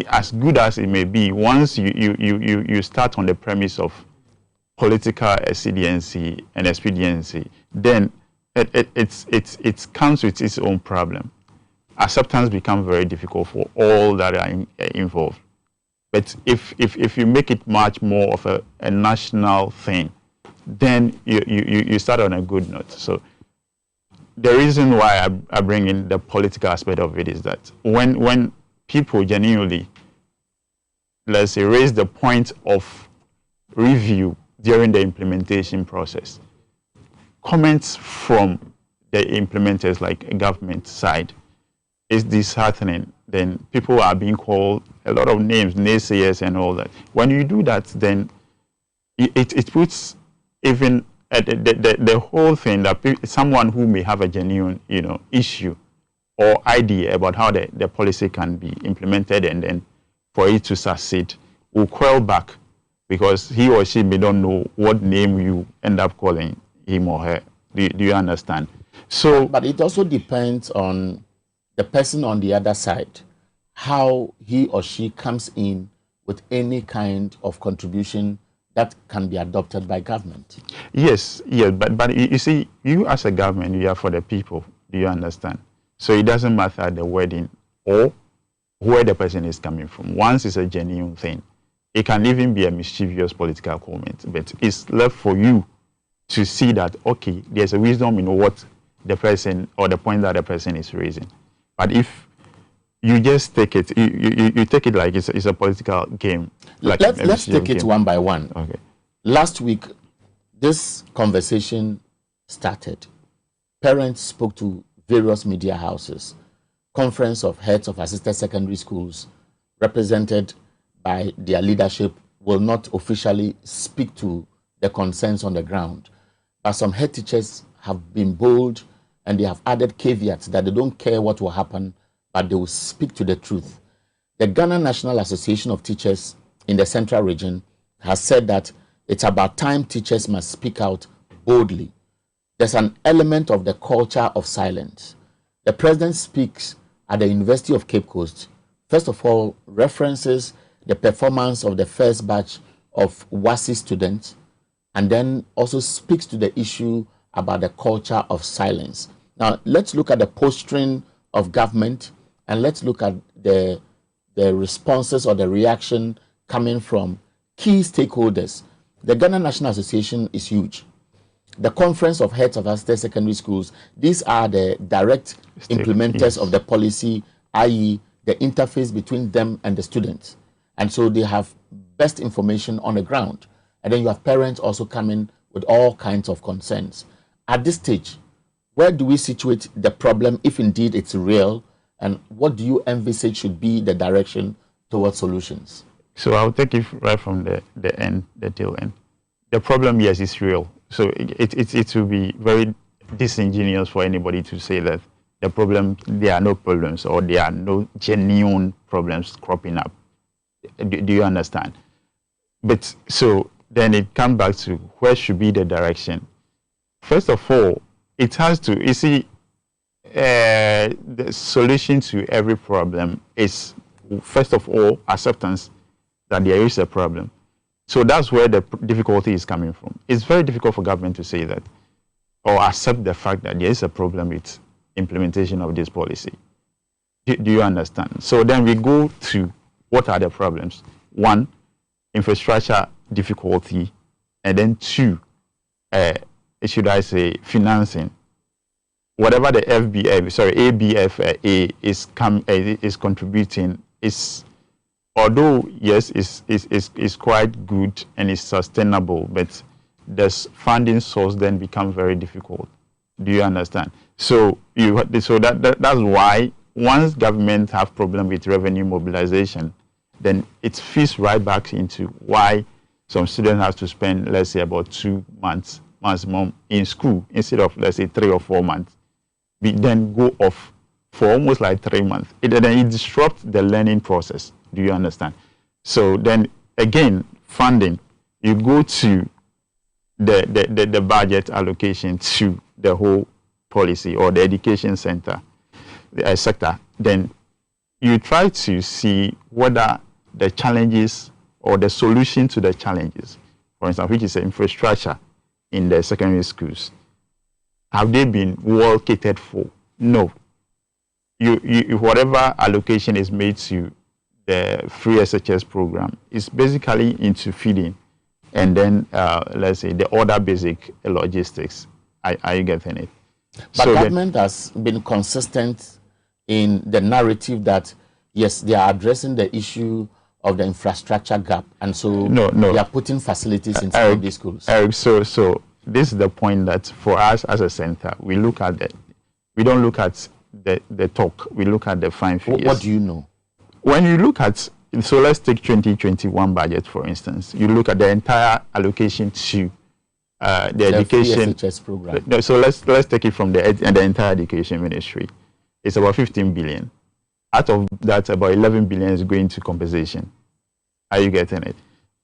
as good as it may be, once you start on the premise of political expediency and expediency, then it comes with its own problem. Acceptance becomes very difficult for all that are involved. But if you make it much more of a national thing, then you start on a good note. So the reason why I bring in the political aspect of it is that when people genuinely, let's say, raise the point of review during the implementation process, comments from the implementers, like government side, is disheartening. Then people are being called a lot of names, naysayers and all that. When you do that, then it puts even the whole thing that someone who may have a genuine, issue or idea about how the policy can be implemented, and then for it to succeed, will quail back because he or she may not know what name you end up calling him or her. Do you understand? So,
but it also depends on the person on the other side, how he or she comes in with any kind of contribution that can be adopted by government.
Yes, but you see, you as a government, you are for the people. Do you understand? So it doesn't matter the wording or where the person is coming from. Once it's a genuine thing, it can even be a mischievous political comment, but it's left for you to see that, okay, there's a wisdom in what the person or the point that the person is raising. But if you just take it, you take it like it's a political game. Like
let's take it one by one.
Okay.
Last week, this conversation started. Parents spoke to various media houses. Conference of heads of assisted secondary schools, represented by their leadership, will not officially speak to the concerns on the ground. But some head teachers have been bold and they have added caveats that they don't care what will happen, but they will speak to the truth. The Ghana National Association of Teachers in the Central Region has said that it's about time teachers must speak out boldly. There's an element of the culture of silence. The president speaks at the University of Cape Coast. First of all, references the performance of the first batch of WASI students, and then also speaks to the issue about the culture of silence. Now, let's look at the posturing of government, and let's look at the responses or the reaction coming from key stakeholders. The Ghana National Association is huge. The Conference of Heads of State Secondary Schools, these are the direct implementers of the policy, i.e. the interface between them and the students. And so they have best information on the ground. And then you have parents also coming with all kinds of concerns. At this stage, where do we situate the problem, if indeed it's real, and what do you envisage should be the direction towards solutions?
So I'll take it right from the end, the tail end. The problem, yes, is real. So it will be very disingenuous for anybody to say that the problem, there are no problems or there are no genuine problems cropping up. Do you understand? But so then it comes back to where should be the direction. First of all, it has to, you see, the solution to every problem is, first of all, acceptance that there is a problem. So that's where the difficulty is coming from. It's very difficult for government to say that or accept the fact that there is a problem with implementation of this policy. Do you understand? So then we go to what are the problems? One, infrastructure difficulty, and then two, should I say, financing. Whatever the ABFA is contributing is, although yes, is quite good and is sustainable, but this funding source then becomes very difficult. Do you understand? So that's why once government have problem with revenue mobilization, then it feeds right back into why some students have to spend, let's say, about 2 months maximum in school instead of, let's say, 3 or 4 months. We then go off for almost like 3 months. Then it disrupts the learning process. Do you understand? So then again, funding, you go to the budget allocation to the whole policy or the education sector, then you try to see whether the challenges or the solution to the challenges, for instance, which is infrastructure in the secondary schools, have they been well catered for? No. Whatever allocation is made to the free SHS program is basically into feeding, and then let's say the other basic logistics. Are you getting it?
But so government has been consistent in the narrative that yes, they are addressing the issue of the infrastructure gap, and so they are putting facilities inside these schools.
Eric, so this is the point that for us as a center, we look at we don't look at the talk, we look at the fine figures.
What do you know?
When you look at, so let's take 2021 budget, for instance. You look at the entire allocation to the education
SHS program.
No, so let's take it from the entire education ministry. It's about 15 billion. Out of that, about 11 billion is going to compensation. Are you getting it?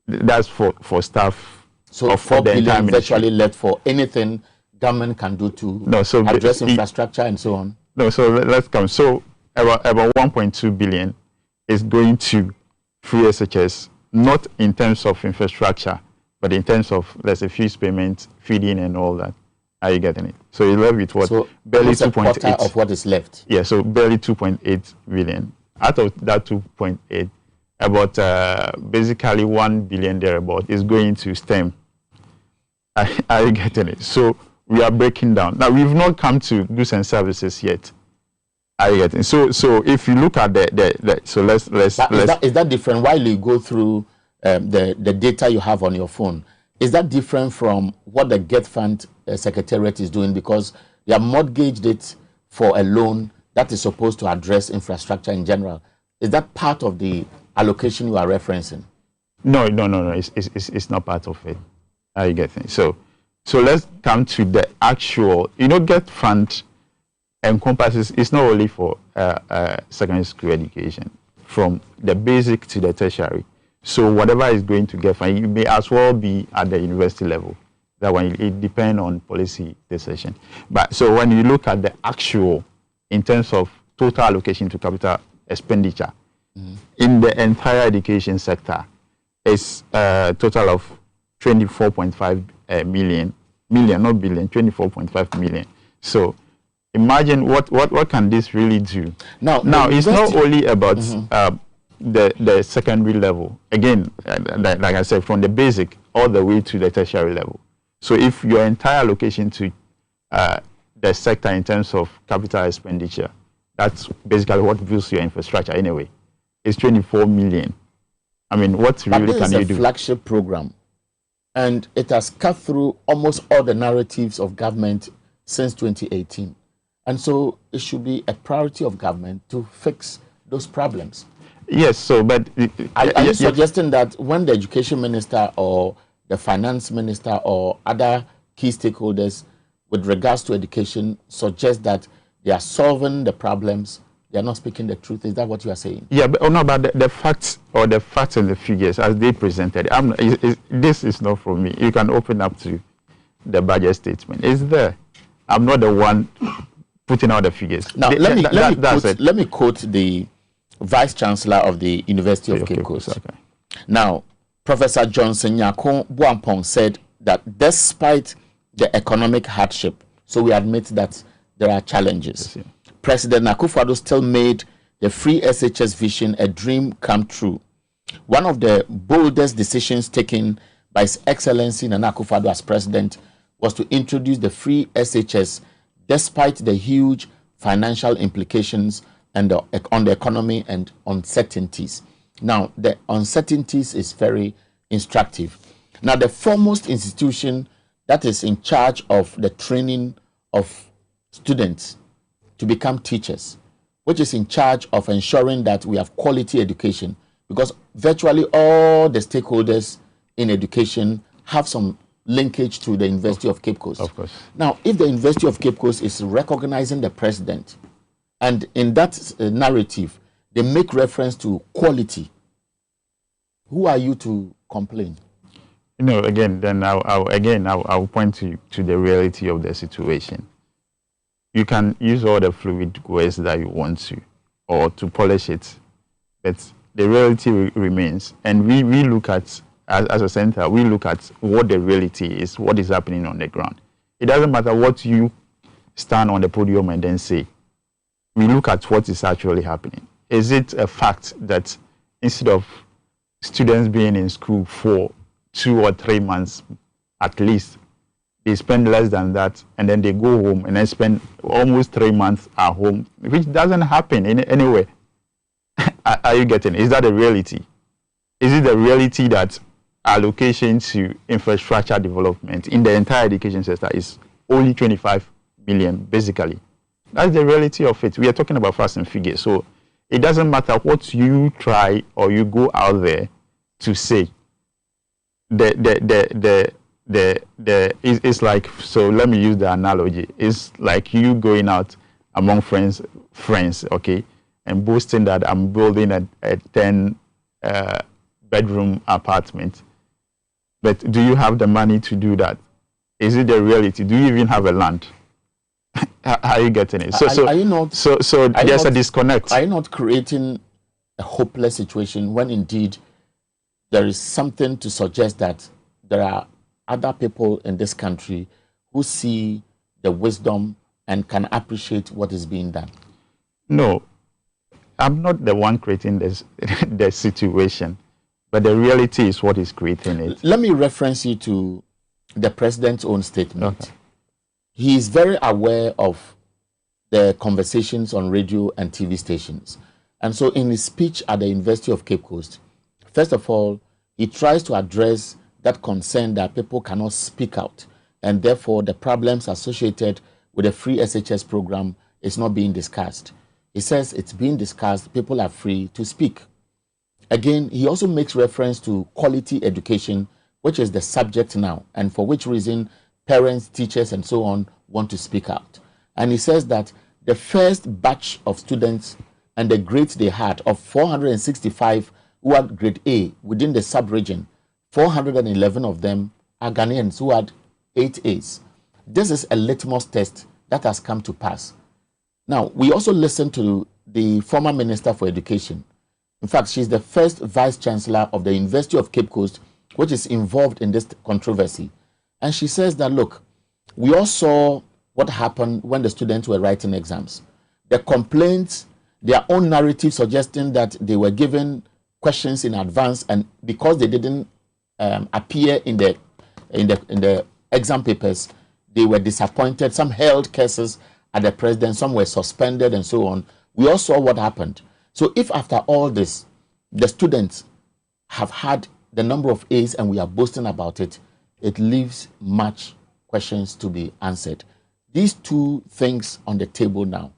That's for staff.
So 4 billion virtually left for anything government can do to address infrastructure and so on.
No, so let's come. So about 1.2 billion is going to free SHS, not in terms of infrastructure, but in terms of, let's say, fees payment, feeding, and all that. Are you getting it? So you left with what?
So
barely 2.8
of what is left.
Yeah, so barely 2.8 billion. Out of that 2.8, about basically 1 billion thereabout is going to STEM. Are you getting it? So we are breaking down. Now we've not come to goods and services yet. Are you getting it? So if you look at
is that different? While you go through the data you have on your phone, is that different from what the Get Fund Secretariat is doing, because they have mortgaged it for a loan that is supposed to address infrastructure in general? Is that part of the allocation you are referencing?
No. It's not part of it. Are you getting it? So let's come to the actual, get fund encompasses, it's not only for secondary school education, from the basic to the tertiary. So whatever is going to get fund, you may as well be at the university level. That one, it depends on policy decision. But so when you look at the actual, in terms of total allocation to capital expenditure, in the entire education sector, it's a total of 24.5 million, not billion, 24.5 million. So imagine what can this really do? Now it's not only about the secondary level. Again, like I said, from the basic all the way to the tertiary level. So if your entire allocation to the sector in terms of capital expenditure, that's basically what builds your infrastructure anyway. It's 24 million. I mean, what really can you do?
This is a flagship program, and it has cut through almost all the narratives of government since 2018. And so it should be a priority of government to fix those problems.
Yes, so, but...
Are you suggesting that when the education minister or the finance minister or other key stakeholders with regards to education suggest that they are solving the problems, they are not speaking the truth? Is that what you are saying?
Yeah, but the facts and the figures as they presented, this is not from me. You can open up to the budget statement. It's there. I'm not the one putting out the figures.
Now, let me quote the Vice Chancellor of the University of Cape Coast. Okay. Now, Professor Johnson Nyako Buampong said that despite the economic hardship, so we admit that there are challenges, yes, yeah. President Akufo-Addo still made the free SHS vision a dream come true. One of the boldest decisions taken by His Excellency Nana Akufo-Addo as president was to introduce the free SHS despite the huge financial implications and on the economy and uncertainties. Now, the uncertainties is very instructive. Now, the foremost institution that is in charge of the training of students to become teachers, which is in charge of ensuring that we have quality education, because virtually all the stakeholders in education have some linkage to the University of Cape Coast.
Of course.
Now, if the University of Cape Coast is recognizing the president, and in that narrative, they make reference to quality, who are you to complain?
Again, then I'll point to the reality of the situation. You can use all the fluid words that you want to, or to polish it, but the reality remains. And we look at, as a center, we look at what the reality is, what is happening on the ground. It doesn't matter what you stand on the podium and then say. We look at what is actually happening. Is it a fact that instead of students being in school for 2 or 3 months at least, they spend less than that, and then they go home and then spend almost 3 months at home, which doesn't happen anyway? Are you getting it? Is that a reality? Is it the reality that allocation to infrastructure development in the entire education sector is only 25 million, basically? That's the reality of it. We are talking about facts and figures. So it doesn't matter what you try or you go out there to say. It's like, so let me use the analogy. It's like you going out among friends, okay, and boasting that I'm building a 10 bedroom apartment. But do you have the money to do that? Is it the reality? Do you even have a land? How are you getting it? So there's a disconnect.
Are you not creating a hopeless situation when indeed there is something to suggest that there are other people in this country who see the wisdom and can appreciate what is being done?
No, I'm not the one creating the situation, but the reality is what is creating it.
Let me reference you to the president's own statement. Okay. He is very aware of the conversations on radio and TV stations. And so in his speech at the University of Cape Coast, first of all, he tries to address that concern that people cannot speak out, and therefore the problems associated with the free SHS program is not being discussed. He says it's being discussed, people are free to speak. Again, he also makes reference to quality education which is the subject now, and for which reason parents, teachers, and so on want to speak out. And he says that the first batch of students and the grades they had of 465 who had grade A within the sub-region, 411 of them are Ghanaians who had 8 A's. This is a litmus test that has come to pass. Now, we also listened to the former Minister for Education. In fact, she's the first Vice Chancellor of the University of Cape Coast, which is involved in this controversy. And she says that, look, we all saw what happened when the students were writing exams. The complaints, their own narrative suggesting that they were given questions in advance, and because they didn't appear in the exam papers, they were disappointed. Some held cases at the president, some were suspended, and so on. We all saw what happened. So if after all this, the students have had the number of A's and we are boasting about it, it leaves much questions to be answered. These two things on the table now.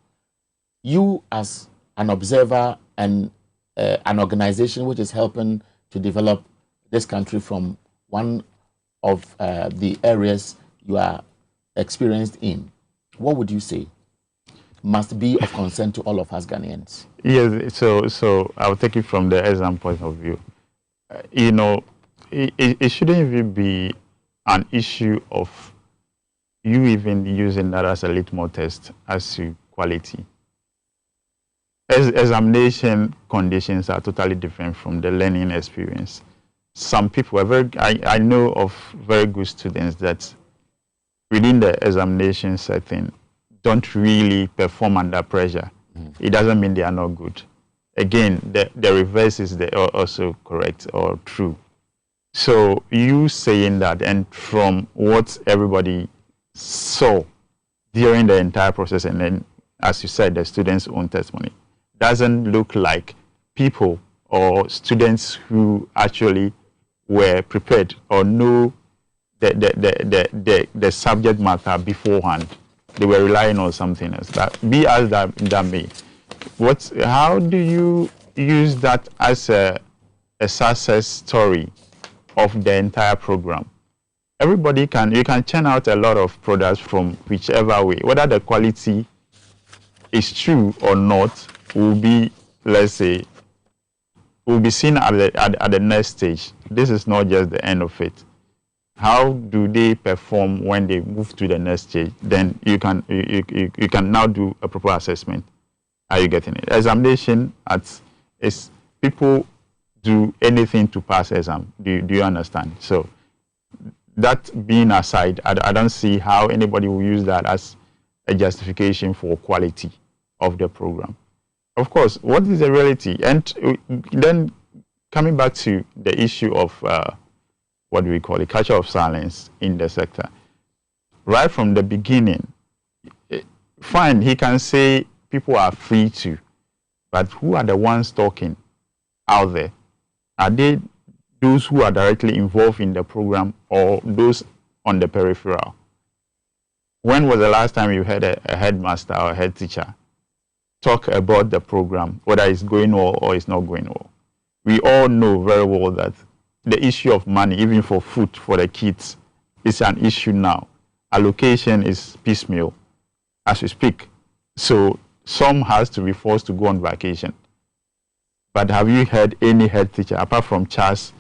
You as an observer and an organization which is helping to develop this country from one of the areas you are experienced in, what would you say must be of concern to all of us Ghanaians?
Yes, so I'll take it from the exam point of view. You know, it shouldn't even be an issue of you even using that as a litmus test as to quality. Examination conditions are totally different from the learning experience. Some people are I know of very good students that within the examination setting don't really perform under pressure. It doesn't mean they are not good. Again, the reverse is also correct or true. So you saying that, and from what everybody saw during the entire process, and then, as you said, the students' own testimony, doesn't look like people or students who actually were prepared or knew the subject matter beforehand. They were relying on something else. That be as that may. How do you use that as a success story of the entire program? You can churn out a lot of products from whichever way. Whether the quality is true or not will be, let's say, will be seen at the next stage. This is not just the end of it. How do they perform when they move to the next stage? Then you can now do a proper assessment. Are you getting it? Examination is people do anything to pass exam. Do you understand? So that being aside, I don't see how anybody will use that as a justification for quality of the program. Of course, what is the reality? And then coming back to the issue of what do we call it, culture of silence in the sector. Right from the beginning, fine, he can say people are free to, but who are the ones talking out there? Are they those who are directly involved in the program or those on the peripheral? When was the last time you heard a headmaster or a head teacher talk about the program, whether it's going well or it's not going well? We all know very well that the issue of money, even for food for the kids, is an issue now. Allocation is piecemeal as we speak. So some has to be forced to go on vacation. But have you heard any head teacher, apart from Charles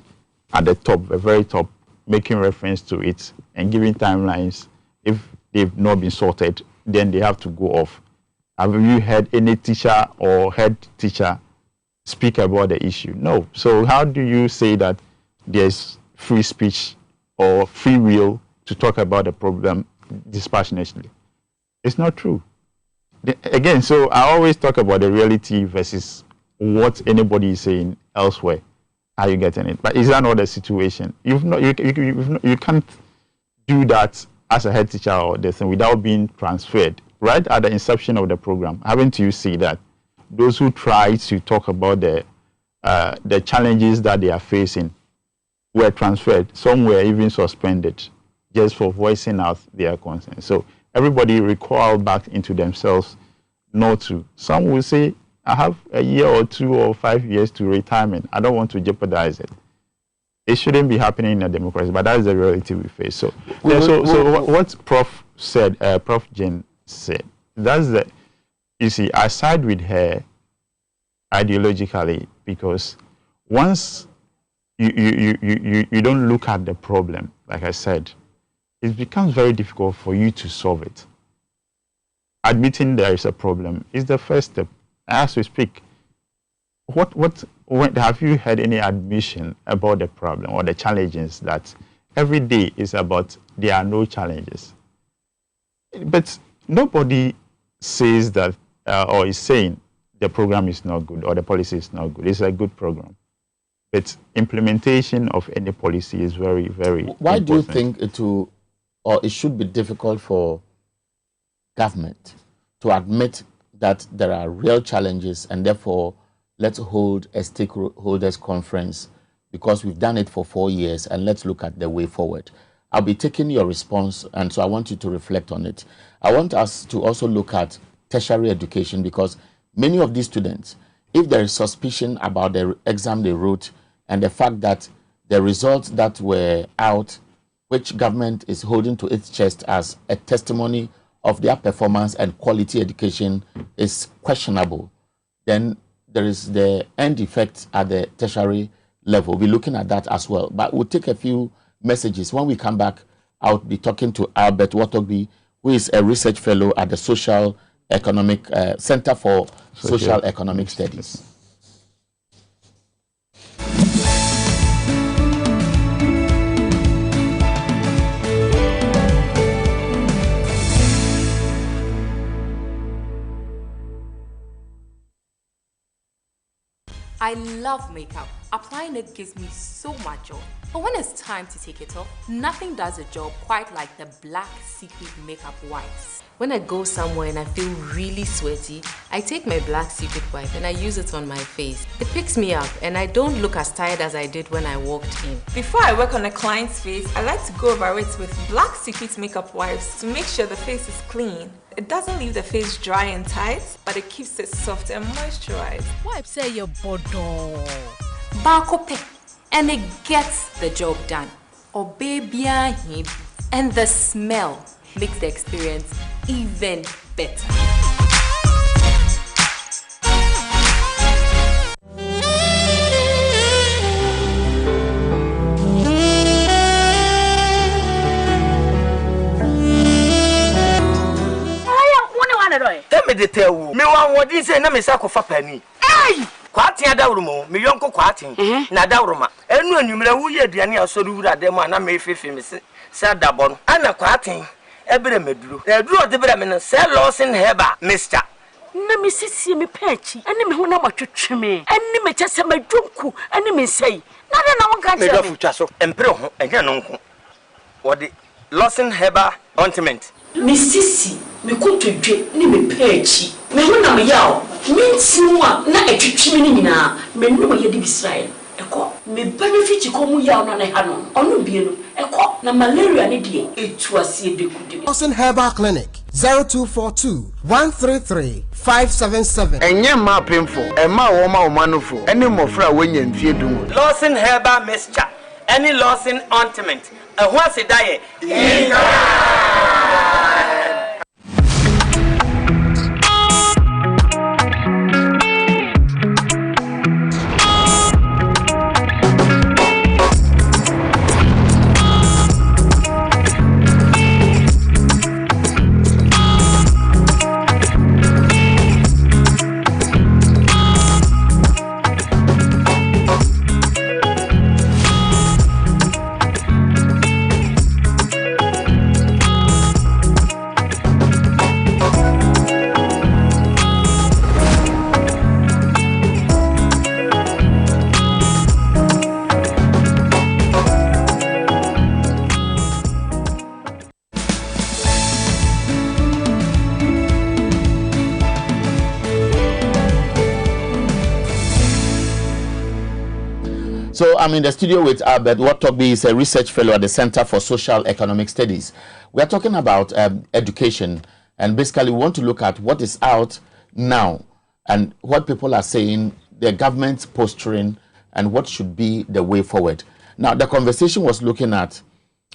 at the top, the very top, making reference to it and giving timelines? If they've not been sorted, then they have to go off. Have you heard any teacher or head teacher speak about the issue? No. So how do you say that there's free speech or free will to talk about the problem dispassionately? It's not true. Again, so I always talk about the reality versus what anybody is saying elsewhere. Are you getting it? But is that not the situation? You can't do that as a head teacher or the thing without being transferred. Right at the inception of the program, haven't you seen that those who try to talk about the challenges that they are facing were transferred? Some were even suspended just for voicing out their concerns. So everybody recoil back into themselves not to. Some will say, I have a year or 2 or 5 years to retirement. I don't want to jeopardize it. It shouldn't be happening in a democracy, but that's the reality we face. So, what Prof said, Prof Jane said, that's the, you see, I side with her ideologically, because once you don't look at the problem, like I said, it becomes very difficult for you to solve it. Admitting there is a problem is the first step. As we speak, when have you had any admission about the problem or the challenges that every day is about there are no challenges? But nobody says that or is saying the program is not good or the policy is not good. It's a good program. But implementation of any policy is very, very
Why
important.
do you think it should be difficult for government to admit that there are real challenges, and therefore let's hold a stakeholders conference because we've done it for 4 years and let's look at the way forward? I'll be taking your response, and so I want you to reflect on it. I want us to also look at tertiary education, because many of these students, if there is suspicion about the exam they wrote and the fact that the results that were out, which government is holding to its chest as a testimony of their performance and quality education, is questionable, then there is the end effect at the tertiary level. We'll be looking at that as well. But we'll take a few messages. When we come back, I'll be talking to Albert Watogbi, who is a research fellow at the Social Economic Center for Social Economic Studies.
I love makeup. Applying it gives me so much joy. But when it's time to take it off, nothing does the job quite like the Black Secret makeup wipes. When I go somewhere and I feel really sweaty, I take my Black Secret wipe and I use it on my face. It picks me up and I don't look as tired as I did when I walked in.
Before I work on a client's face, I like to go over it with Black Secret makeup wipes to make sure the face is clean. It doesn't leave the face dry and tight, but it keeps it soft and moisturized.
Wipe say your bodo.
Barco pick, and it gets the job done. Or baby, and the smell makes the experience even better.
Tell me the tell me what you say, me sako for penny. Hey! Quatin adawrumo, me yonko quatin, na dawruma. Enu enumere wo ye aduane asori wura dem na me fefe me se dabon. Ana quatin, ebere meduru. Eduru de bere me no se Lawson Heba, Mr.
Na me sisi me pechi, ani me ho na matwetwe me. Ani me chese madwonku, ani me sei. Na de na wonka
me do futwa so, empere ho, enya no nko. What the Lawson Heba ointment.
Me sisi, me kotodwe ni me pechi. Me ho na me yaw. Me ntiwa na etwetwe me ni nyina. Me no ye de Israel. Eko, me benefit ko mu yaw na ha no. Onu bie no. Eko, na malaria ni de etu asie bekude.
Lawson Herbal Clinic 0242 133 577.
Enye ma pemfo, ema wo ma omanofo. Ene mofra wenya mfie dum. Lawson Herbal mixture, any Lawson ointment. Ehwo asidaye.
So I'm in the studio with Albert Watogbi. Is a research fellow at the Center for Social Economic Studies. We are talking about education, and basically we want to look at what is out now and what people are saying, the government's posturing, and what should be the way forward. Now, the conversation was looking at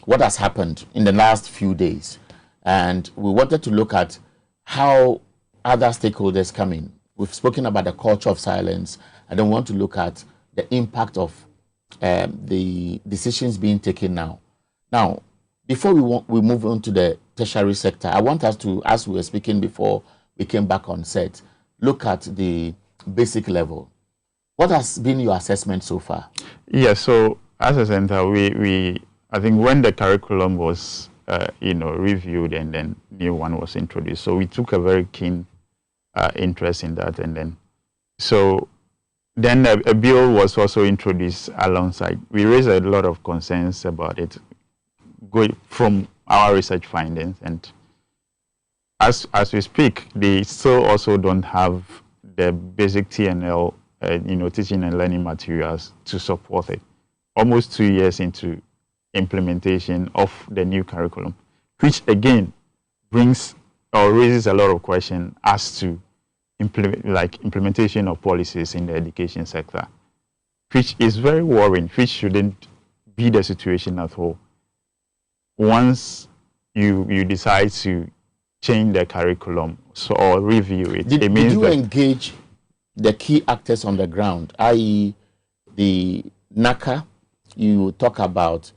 what has happened in the last few days, and we wanted to look at how other stakeholders come in. We've spoken about the culture of silence, and then we want to look at the impact of the decisions being taken now. Now, before we move on to the tertiary sector, I want us to, as we were speaking before we came back on set, look at the basic level. What has been your assessment so far?
Yeah, so as a center, I think when the curriculum was reviewed and then new one was introduced, so we took a very keen interest in that, and then a bill was also introduced alongside. We raised a lot of concerns about it, going from our research findings, and as we speak, they still also don't have the basic TNL, teaching and learning materials to support it. Almost 2 years into implementation of the new curriculum, which again brings or raises a lot of questions as to implementation of policies in the education sector, which is very worrying, which shouldn't be the situation at all. Once you decide to change the curriculum or review it,
did you engage the key actors on the ground, i.e. the NACA? You talk about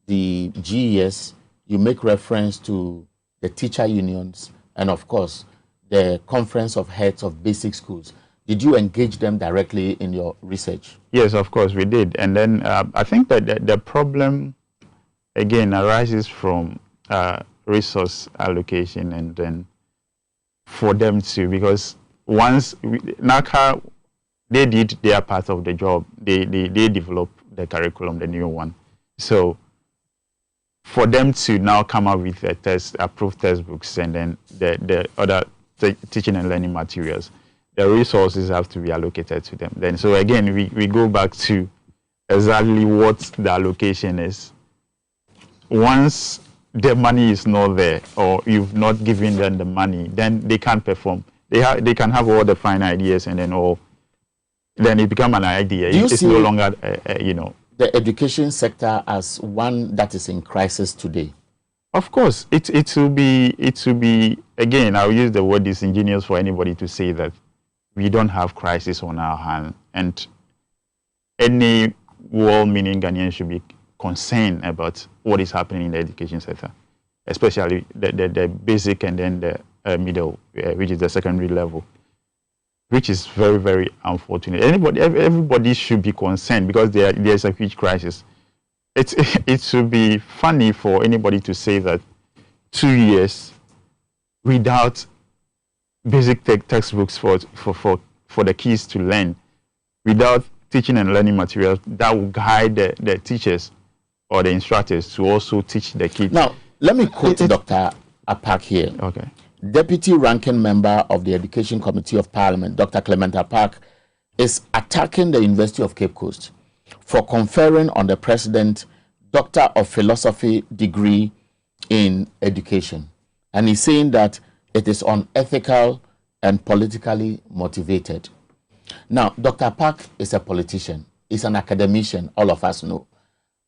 the GES, you make reference to the teacher unions, and of course, the Conference of Heads of Basic Schools. Did you engage them directly in your research?
Yes, of course we did. And then I think that the problem, again, arises from resource allocation, and then for them to, because once NACA, they did their part of the job. They developed the curriculum, the new one. So for them to now come up with approved textbooks, and then the other teaching and learning materials, the resources have to be allocated to them. Then, so again, we go back to exactly what the allocation is. Once the money is not there, or you've not given them the money, then they can't perform. They can have all the fine ideas, and then it becomes an idea. It's no longer,
the education sector as one that is in crisis today?
Of course, it will be, again, I'll use the word disingenuous for anybody to say that we don't have crisis on our hand, and any well-meaning Ghanaian should be concerned about what is happening in the education sector, especially the basic and then the middle, which is the secondary level, which is very, very unfortunate. Everybody should be concerned, because there's a huge crisis. It should be funny for anybody to say that 2 years without basic textbooks for the kids to learn, without teaching and learning materials that will guide the teachers or the instructors to also teach the kids.
Now, let me quote Dr. Apak here.
Okay.
Deputy Ranking Member of the Education Committee of Parliament, Dr. Clement Apak, is attacking the University of Cape Coast for conferring on the President Doctor of Philosophy degree in education. And he's saying that it is unethical and politically motivated. Now, Dr. Apak is a politician. He's an academician, all of us know.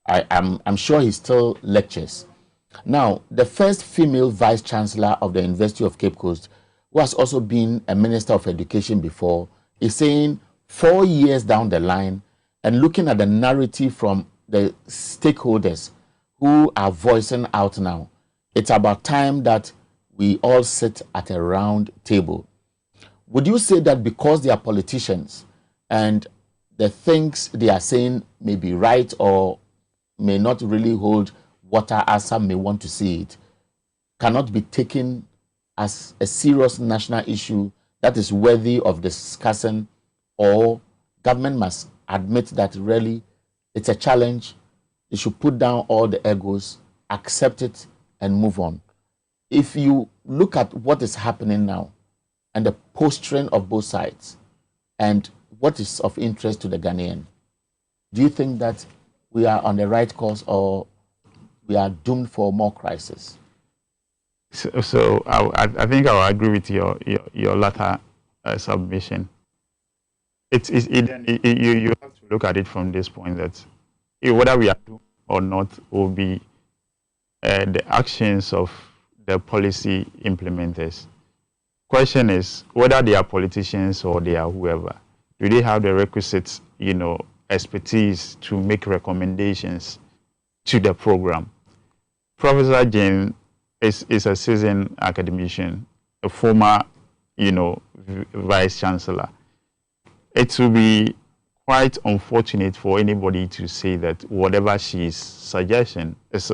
I'm sure he still lectures. Now, the first female vice-chancellor of the University of Cape Coast, who has also been a minister of education before, is saying 4 years down the line, and looking at the narrative from the stakeholders who are voicing out now, it's about time that we all sit at a round table. Would you say that because they are politicians and the things they are saying may be right or may not really hold water as some may want to see it, cannot be taken as a serious national issue that is worthy of discussing, or government must admit that really it's a challenge, they should put down all the egos, accept it, and move on? If you look at what is happening now and the posturing of both sides and what is of interest to the Ghanaian, do you think that we are on the right course, or we are doomed for more crisis?
So I think I will agree with your latter submission. You have to look at it from this point that whether we are doing or not will be the actions of the policy implementers. Question is whether they are politicians or they are whoever. Do they have the requisite, expertise to make recommendations to the program? Professor Jane is a seasoned academician, a former, vice chancellor. It will be quite unfortunate for anybody to say that whatever she is suggesting is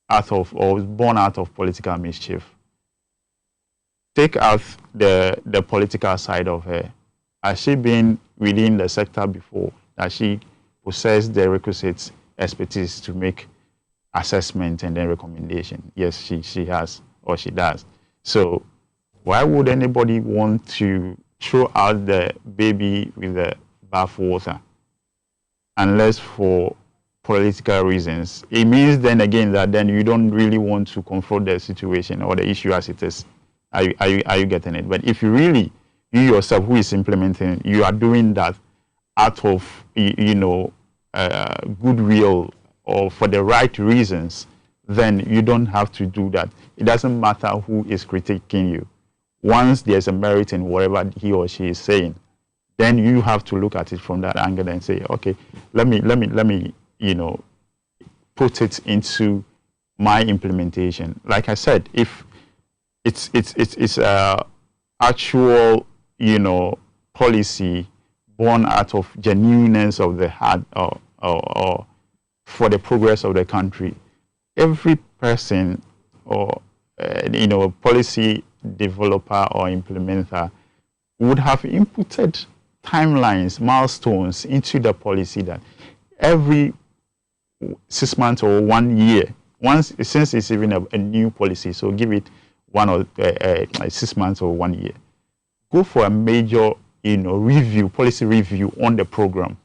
out of or born out of political mischief. Take out the political side of her. Has she been within the sector before? Has she possessed the requisite expertise to make assessment and then recommendation? Yes, she has, or she does. So why would anybody want to throw out the baby with the bathwater unless for political reasons? It means then again that then you don't really want to confront the situation or the issue as it is. Are you getting it? But if you really, you yourself who is implementing, you are doing that out of goodwill or for the right reasons, then you don't have to do that. It doesn't matter who is critiquing you. Once there's a merit in whatever he or she is saying, then you have to look at it from that angle and say, okay, let me put it into my implementation. Like I said, if it's actual policy born out of genuineness of the heart or for the progress of the country, every person or policy developer or implementer would have inputted timelines, milestones into the policy that every 6 months or 1 year, since it's even a new policy, so give it 1 or 6 months or 1 year, go for a major review, policy review on the program,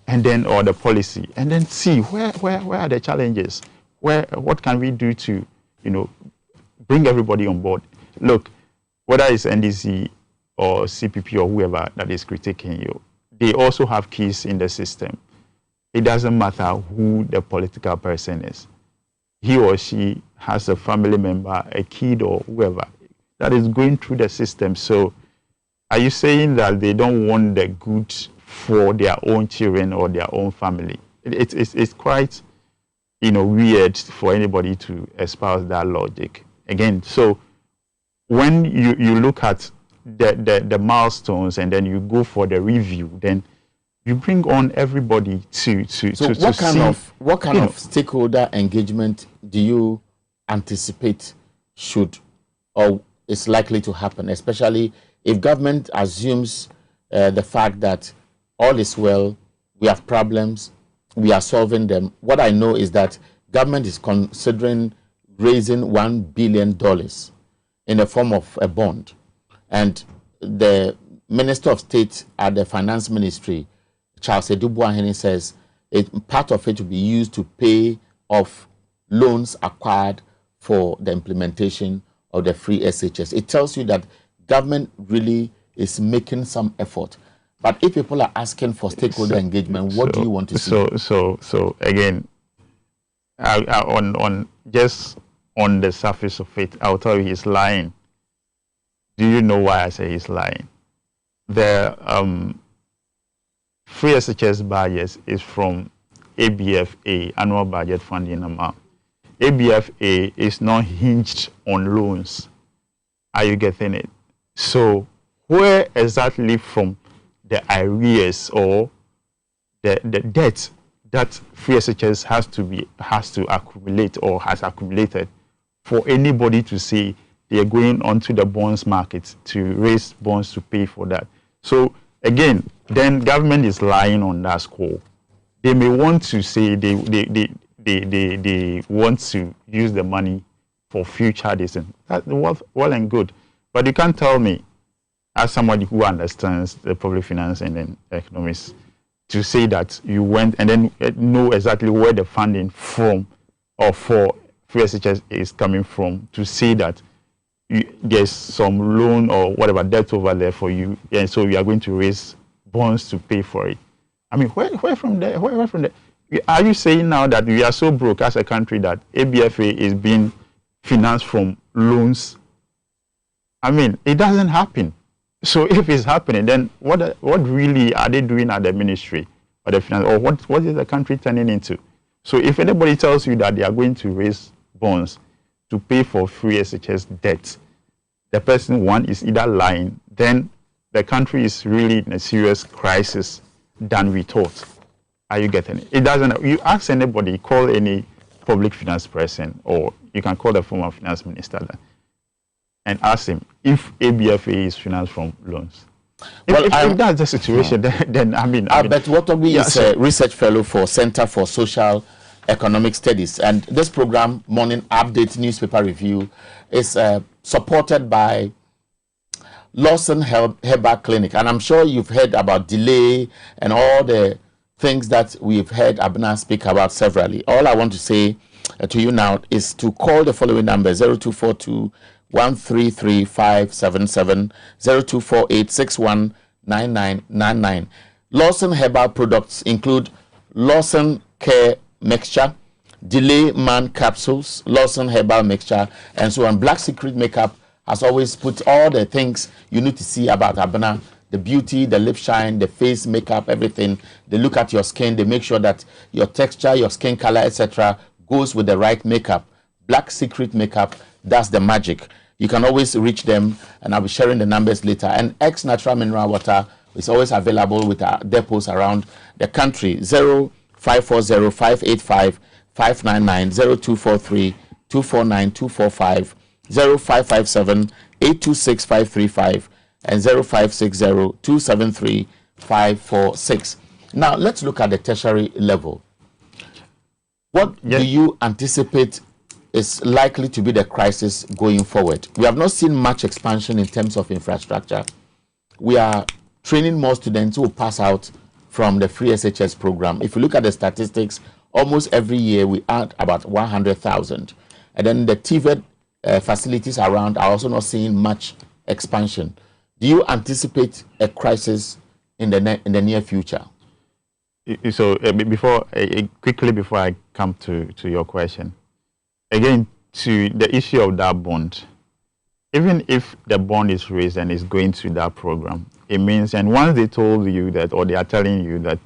and then or the policy, and then see where are the challenges, what can we do to bring everybody on board. Look, whether it's NDC or CPP or whoever that is critiquing you, they also have keys in the system. It doesn't matter who the political person is. He or she has a family member, a kid or whoever that is going through the system. So are you saying that they don't want the good for their own children or their own family? It's quite weird for anybody to espouse that logic. Again, so when you look at the milestones and then you go for the review, then you bring on everybody to
what kind of stakeholder engagement do you anticipate should or is likely to happen, especially if government assumes the fact that all is well, we have problems, we are solving them? What I know is that government is considering raising $1 billion in the form of a bond, and the Minister of State at the Finance Ministry, Charles Edubuahene, says part of it will be used to pay off loans acquired for the implementation of the free SHS. It tells you that government really is making some effort. But if people are asking for stakeholder engagement, what do you want to see?
So again, on the surface of it, I'll tell you he's lying. Do you know why I say he's lying? The free SHS budget is from ABFA, annual budget funding amount. ABFA is not hinged on loans. Are you getting it? So where exactly from the arrears or the debt that free SHS has to accumulate or has accumulated for anybody to say they are going onto the bonds market to raise bonds to pay for that? So again, then government is lying on that score. They may want to say they want to use the money for future decisions. That's well and good. But you can't tell me, as somebody who understands the public finance and then economics, to say that you went and then know exactly where the funding from or for free SHS is coming from, to say that there's some loan or whatever debt over there for you, and so you are going to raise bonds to pay for it. I mean, where from there? Where from there? Are you saying now that we are so broke as a country that ABFA is being financed from loans? I mean, it doesn't happen. So if it's happening, then what really are they doing at the ministry or the finance, or what is the country turning into? So if anybody tells you that they are going to raise bonds to pay for free SHS debt, the person, one, is either lying, then the country is really in a serious crisis than we thought. Are you getting it? It doesn't, you ask anybody, call any public finance person, or you can call the former finance minister and ask him if ABFA is financed from loans. If that's the situation, then I mean...
Albert Watobi is a research fellow for Center for Social Economic Studies, and this program, Morning Update Newspaper Review, is supported by Lawson Herbal Clinic, and I'm sure you've heard about delay and all the things that we've heard Abena speak about severally. All I want to say to you now is to call the following number: 0242 133 577 0248 619999. Lawson Herbal products include Lawson Care Mixture, Delay Man Capsules, Lawson Herbal Mixture, and so on. Black Secret Makeup has always put all the things you need to see about Abena: the beauty, the lip shine, the face makeup, everything. They look at your skin, they make sure that your texture, your skin color, etc. goes with the right makeup. Black Secret Makeup, that's the magic. You can always reach them, and I'll be sharing the numbers later. And X Natural Mineral Water is always available with our depots around the country. 0540 585 599, 0243 249 245, 0557 826 535, and 0560 273 546. Now, let's look at the tertiary level. What do you anticipate is likely to be the crisis going forward? We have not seen much expansion in terms of infrastructure. We are training more students who will pass out from the free SHS program. If you look at the statistics, almost every year we add about 100,000. And then the TVET facilities around are also not seeing much expansion. Do you anticipate a crisis in the near future?
So quickly before I come to your question, again, to the issue of that bond, even if the bond is raised and is going to that program, it means, and once they told you that, or they are telling you that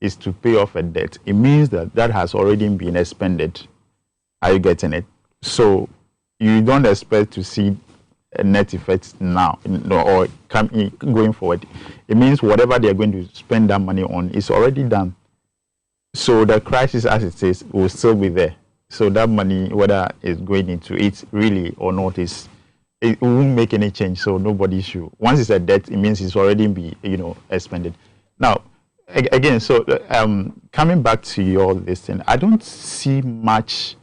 it's to pay off a debt, it means that that has already been expended. Are you getting it? So you don't expect to see a net effect now or going forward. It means whatever they are going to spend that money on is already done. So the crisis, as it is, will still be there. So that money, whether it's going into it really or not, it won't make any change. So nobody should. Once it's a debt, it means it's already be expended. Now, again, so coming back to your listing, I don't see much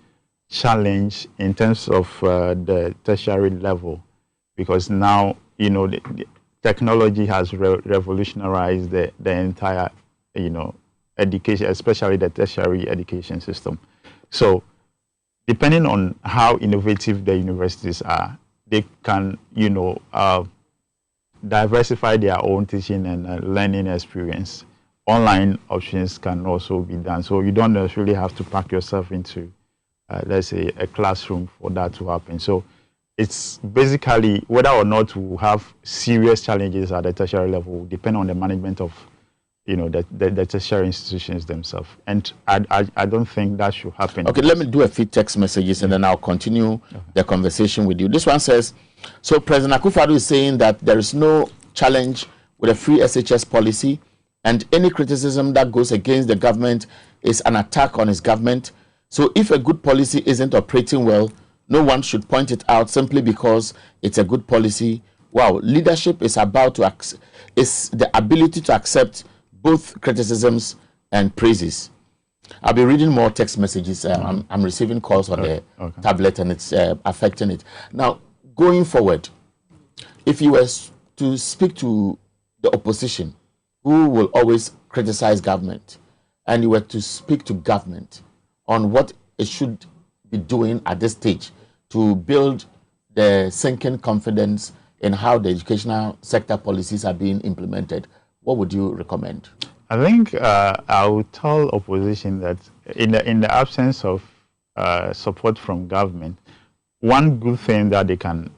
challenge in terms of the tertiary level, because now the technology has revolutionized the entire education, especially the tertiary education system. So depending on how innovative the universities are, they can diversify their own teaching and learning experience. Online options can also be done, so you don't necessarily have to pack yourself into let's say a classroom for that to happen. So it's basically whether or not we have serious challenges at the tertiary level will depend on the management of the tertiary institutions themselves, and I don't think that should happen.
Okay, let me do a few text messages and then I'll continue the conversation with you. This one says, so President Akufo-Addo is saying that there is no challenge with a free SHS policy, and any criticism that goes against the government is an attack on his government. So if a good policy isn't operating well, no one should point it out simply because it's a good policy. Wow, leadership is is the ability to accept both criticisms and praises. I'll be reading more text messages. I'm receiving calls on the tablet, and it's affecting it. Now, going forward, if you were to speak to the opposition, who will always criticize government, and you were to speak to government on what it should be doing at this stage to build the sinking confidence in how the educational sector policies are being implemented, what would you recommend?
I think I would tell opposition that in the absence of support from government, one good thing that they can,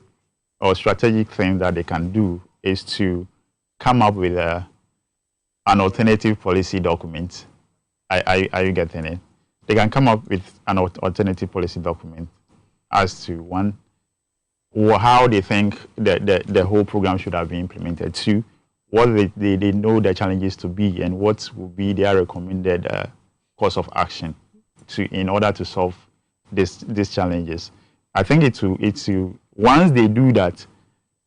or strategic thing that they can do, is to come up with an alternative policy document. Are you getting it? They can come up with an alternative policy document as to one, how they think the whole program should have been implemented. Two, what they know the challenges to be, and what will be their recommended course of action in order to solve these challenges. I think it will once they do that,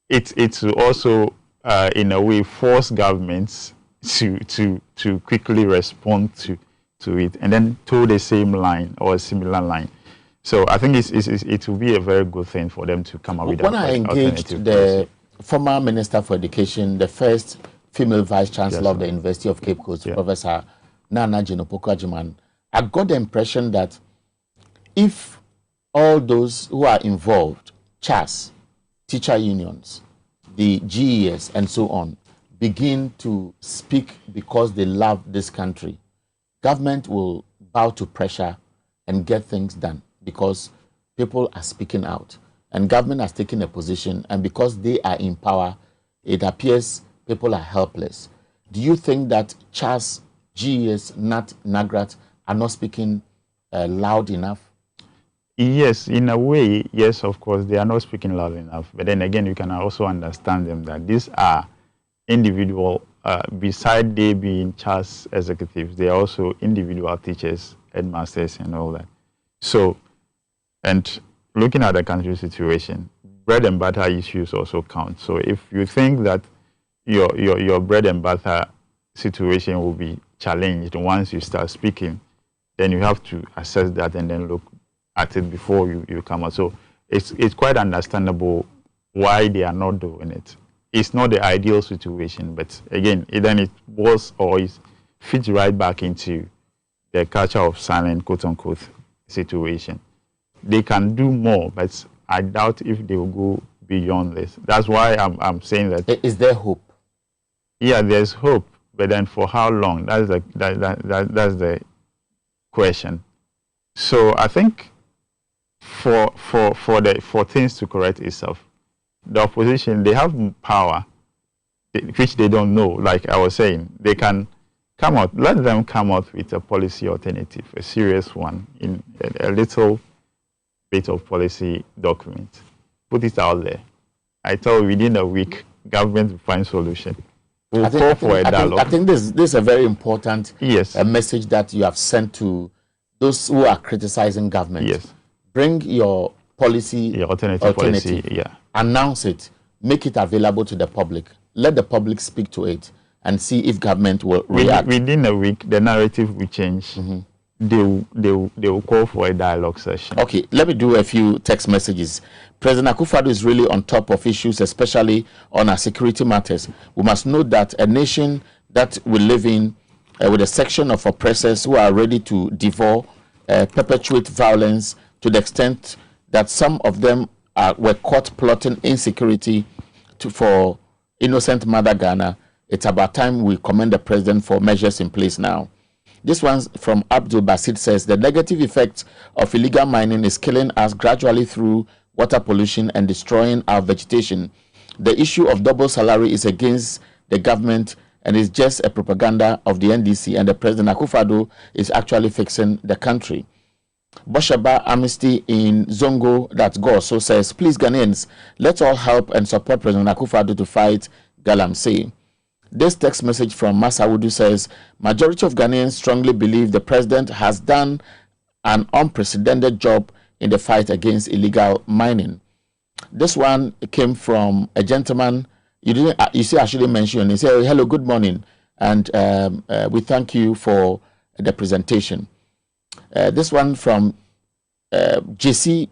it will also in a way force governments to quickly respond to it, and then toe the same line or a similar line. So I think it will be a very good thing for them to come up with.
When I engaged the former Minister for Education, the first female Vice Chancellor of the University of Cape Coast, Professor Nana Jinopoko-Ajiman, I got the impression that if all those who are involved, CHAS, teacher unions, the GES, and so on, begin to speak because they love this country, government will bow to pressure and get things done because people are speaking out. And government has taken a position, and because they are in power, it appears people are helpless. Do you think that CHAS, GES, NAT, NAGRAT are not speaking loud enough?
Yes, in a way, yes, of course, they are not speaking loud enough. But then again, you can also understand them that these are individual, beside they being CHAS executives, they are also individual teachers, headmasters, and all that. So, and looking at the country situation, bread and butter issues also count. So if you think that your bread and butter situation will be challenged once you start speaking, then you have to assess that and then look at it before you come out. So it's quite understandable why they are not doing it. It's not the ideal situation, but again, then it was or it fits right back into the culture of silent, quote unquote, situation. They can do more, but I doubt if they will go beyond this. That's why I'm saying that.
Is there hope?
Yeah, there's hope, but then for how long? That's the question. So I think for things to correct itself, the opposition, they have power, which they don't know. Like I was saying, they can come out. Let them come out with a policy alternative, a serious one, in a little bit of policy document. Put it out there. I thought within a week, government will find solution. We'll call for a dialogue.
I think this is a very important message that you have sent to those who are criticizing government.
Yes.
Bring your policy,
your alternative policy,
announce it, make it available to the public. Let the public speak to it and see if government will react.
Within a week, the narrative will change. They will call for a dialogue session.
Okay, let me do a few text messages. President Akufo-Addo is really on top of issues, especially on our security matters. We must note that a nation that we live in with a section of oppressors who are ready to devour, perpetuate violence to the extent that some of them were caught plotting insecurity for innocent mother Ghana. It's about time we commend the president for measures in place now. This one from Abdul Basit says, the negative effect of illegal mining is killing us gradually through water pollution and destroying our vegetation. The issue of double salary is against the government and is just a propaganda of the NDC, and the President Akufo-Addo is actually fixing the country. Boshaba Amnesty in Zongo, that's Goso, says, please Ghanaians, let's all help and support President Akufo-Addo to fight Galamsey. This text message from Masawudu says, majority of Ghanaians strongly believe the president has done an unprecedented job in the fight against illegal mining. This one came from a gentleman, you see, I shouldn't mention, he said, hello, good morning, and we thank you for the presentation. This one from JC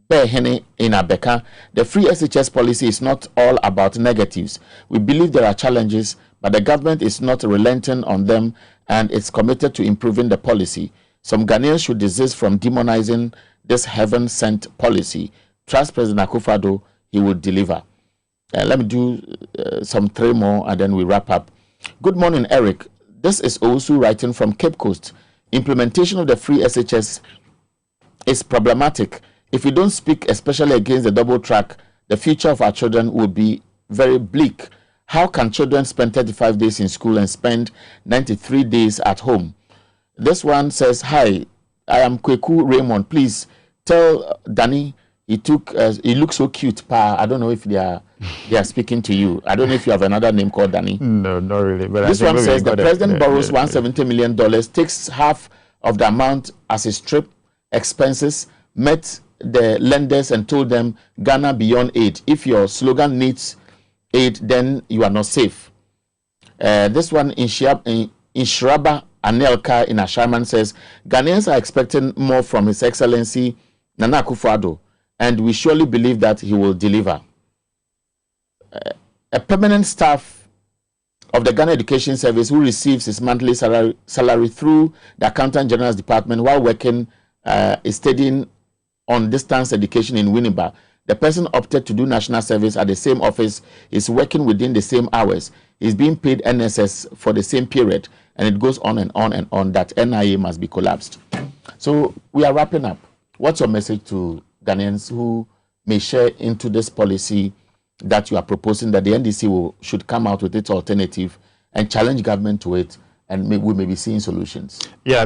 Behene in Abeka. The free SHS policy is not all about negatives. We believe there are challenges, but the government is not relenting on them and it's committed to improving the policy. Some Ghanaians should desist from demonizing this heaven-sent policy. Trust President Akufo-Addo, he will deliver. Let me do some 3 more and then we wrap up. Good morning, Eric. This is also writing from Cape Coast. Implementation of the free SHS is problematic. If we don't speak, especially against the double track, the future of our children will be very bleak. How can children spend 35 days in school and spend 93 days at home? This one says, hi, I am Kweku Raymond. Please tell Danny he looks so cute. Pa. I don't know if they are speaking to you. I don't know if you have another name called Danny.
No, not really. But
this one says the president borrows $170 million, takes half of the amount as his trip expenses, met the lenders and told them Ghana beyond aid. If your slogan needs aid, then you are not safe. This one in Shraba Anelka in Asharman says Ghanaians are expecting more from His Excellency Nana Akufo-Addo, and we surely believe that he will deliver. A permanent staff of the Ghana Education Service who receives his monthly salary through the Accountant General's Department while working is studying on distance education in Winneba. The person opted to do national service at the same office, is working within the same hours, is being paid NSS for the same period, and it goes on and on and on that NIA must be collapsed. So we are wrapping up. What's your message to Ghanaians who may share into this policy that you are proposing, that the NDC should come out with its alternative and challenge government to it, and we may be seeing solutions?
Yeah.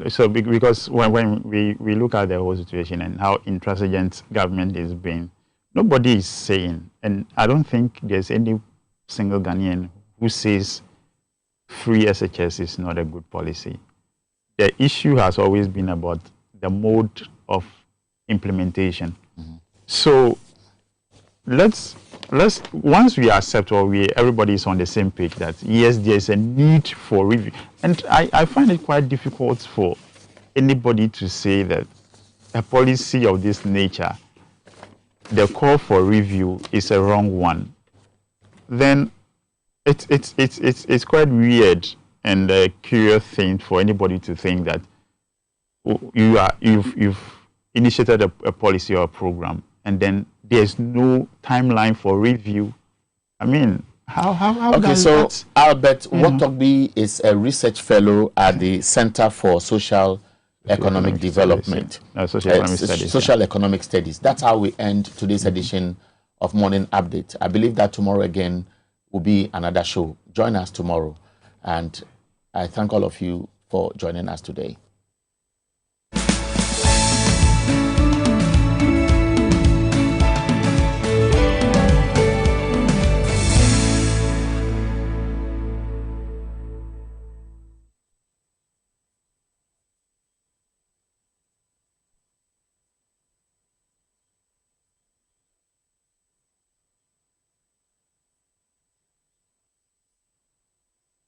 So because when we look at the whole situation and how intransigent government is being, nobody is saying, and I don't think there's any single Ghanaian who says free SHS is not a good policy. The issue has always been about the mode of implementation. So let's once we accept, or everybody is on the same page that yes, there is a need for review, and I find it quite difficult for anybody to say that a policy of this nature, the call for review, is a wrong one. Then it's quite weird and a curious thing for anybody to think that you've initiated a policy or a program, and then there's no timeline for review. I mean, how
okay, so Albert Wotogbi is a research fellow at the Center for Social Economic Development. Social Economic Studies. That's how we end today's edition of Morning Update. I believe that tomorrow again will be another show. Join us tomorrow. And I thank all of you for joining us today.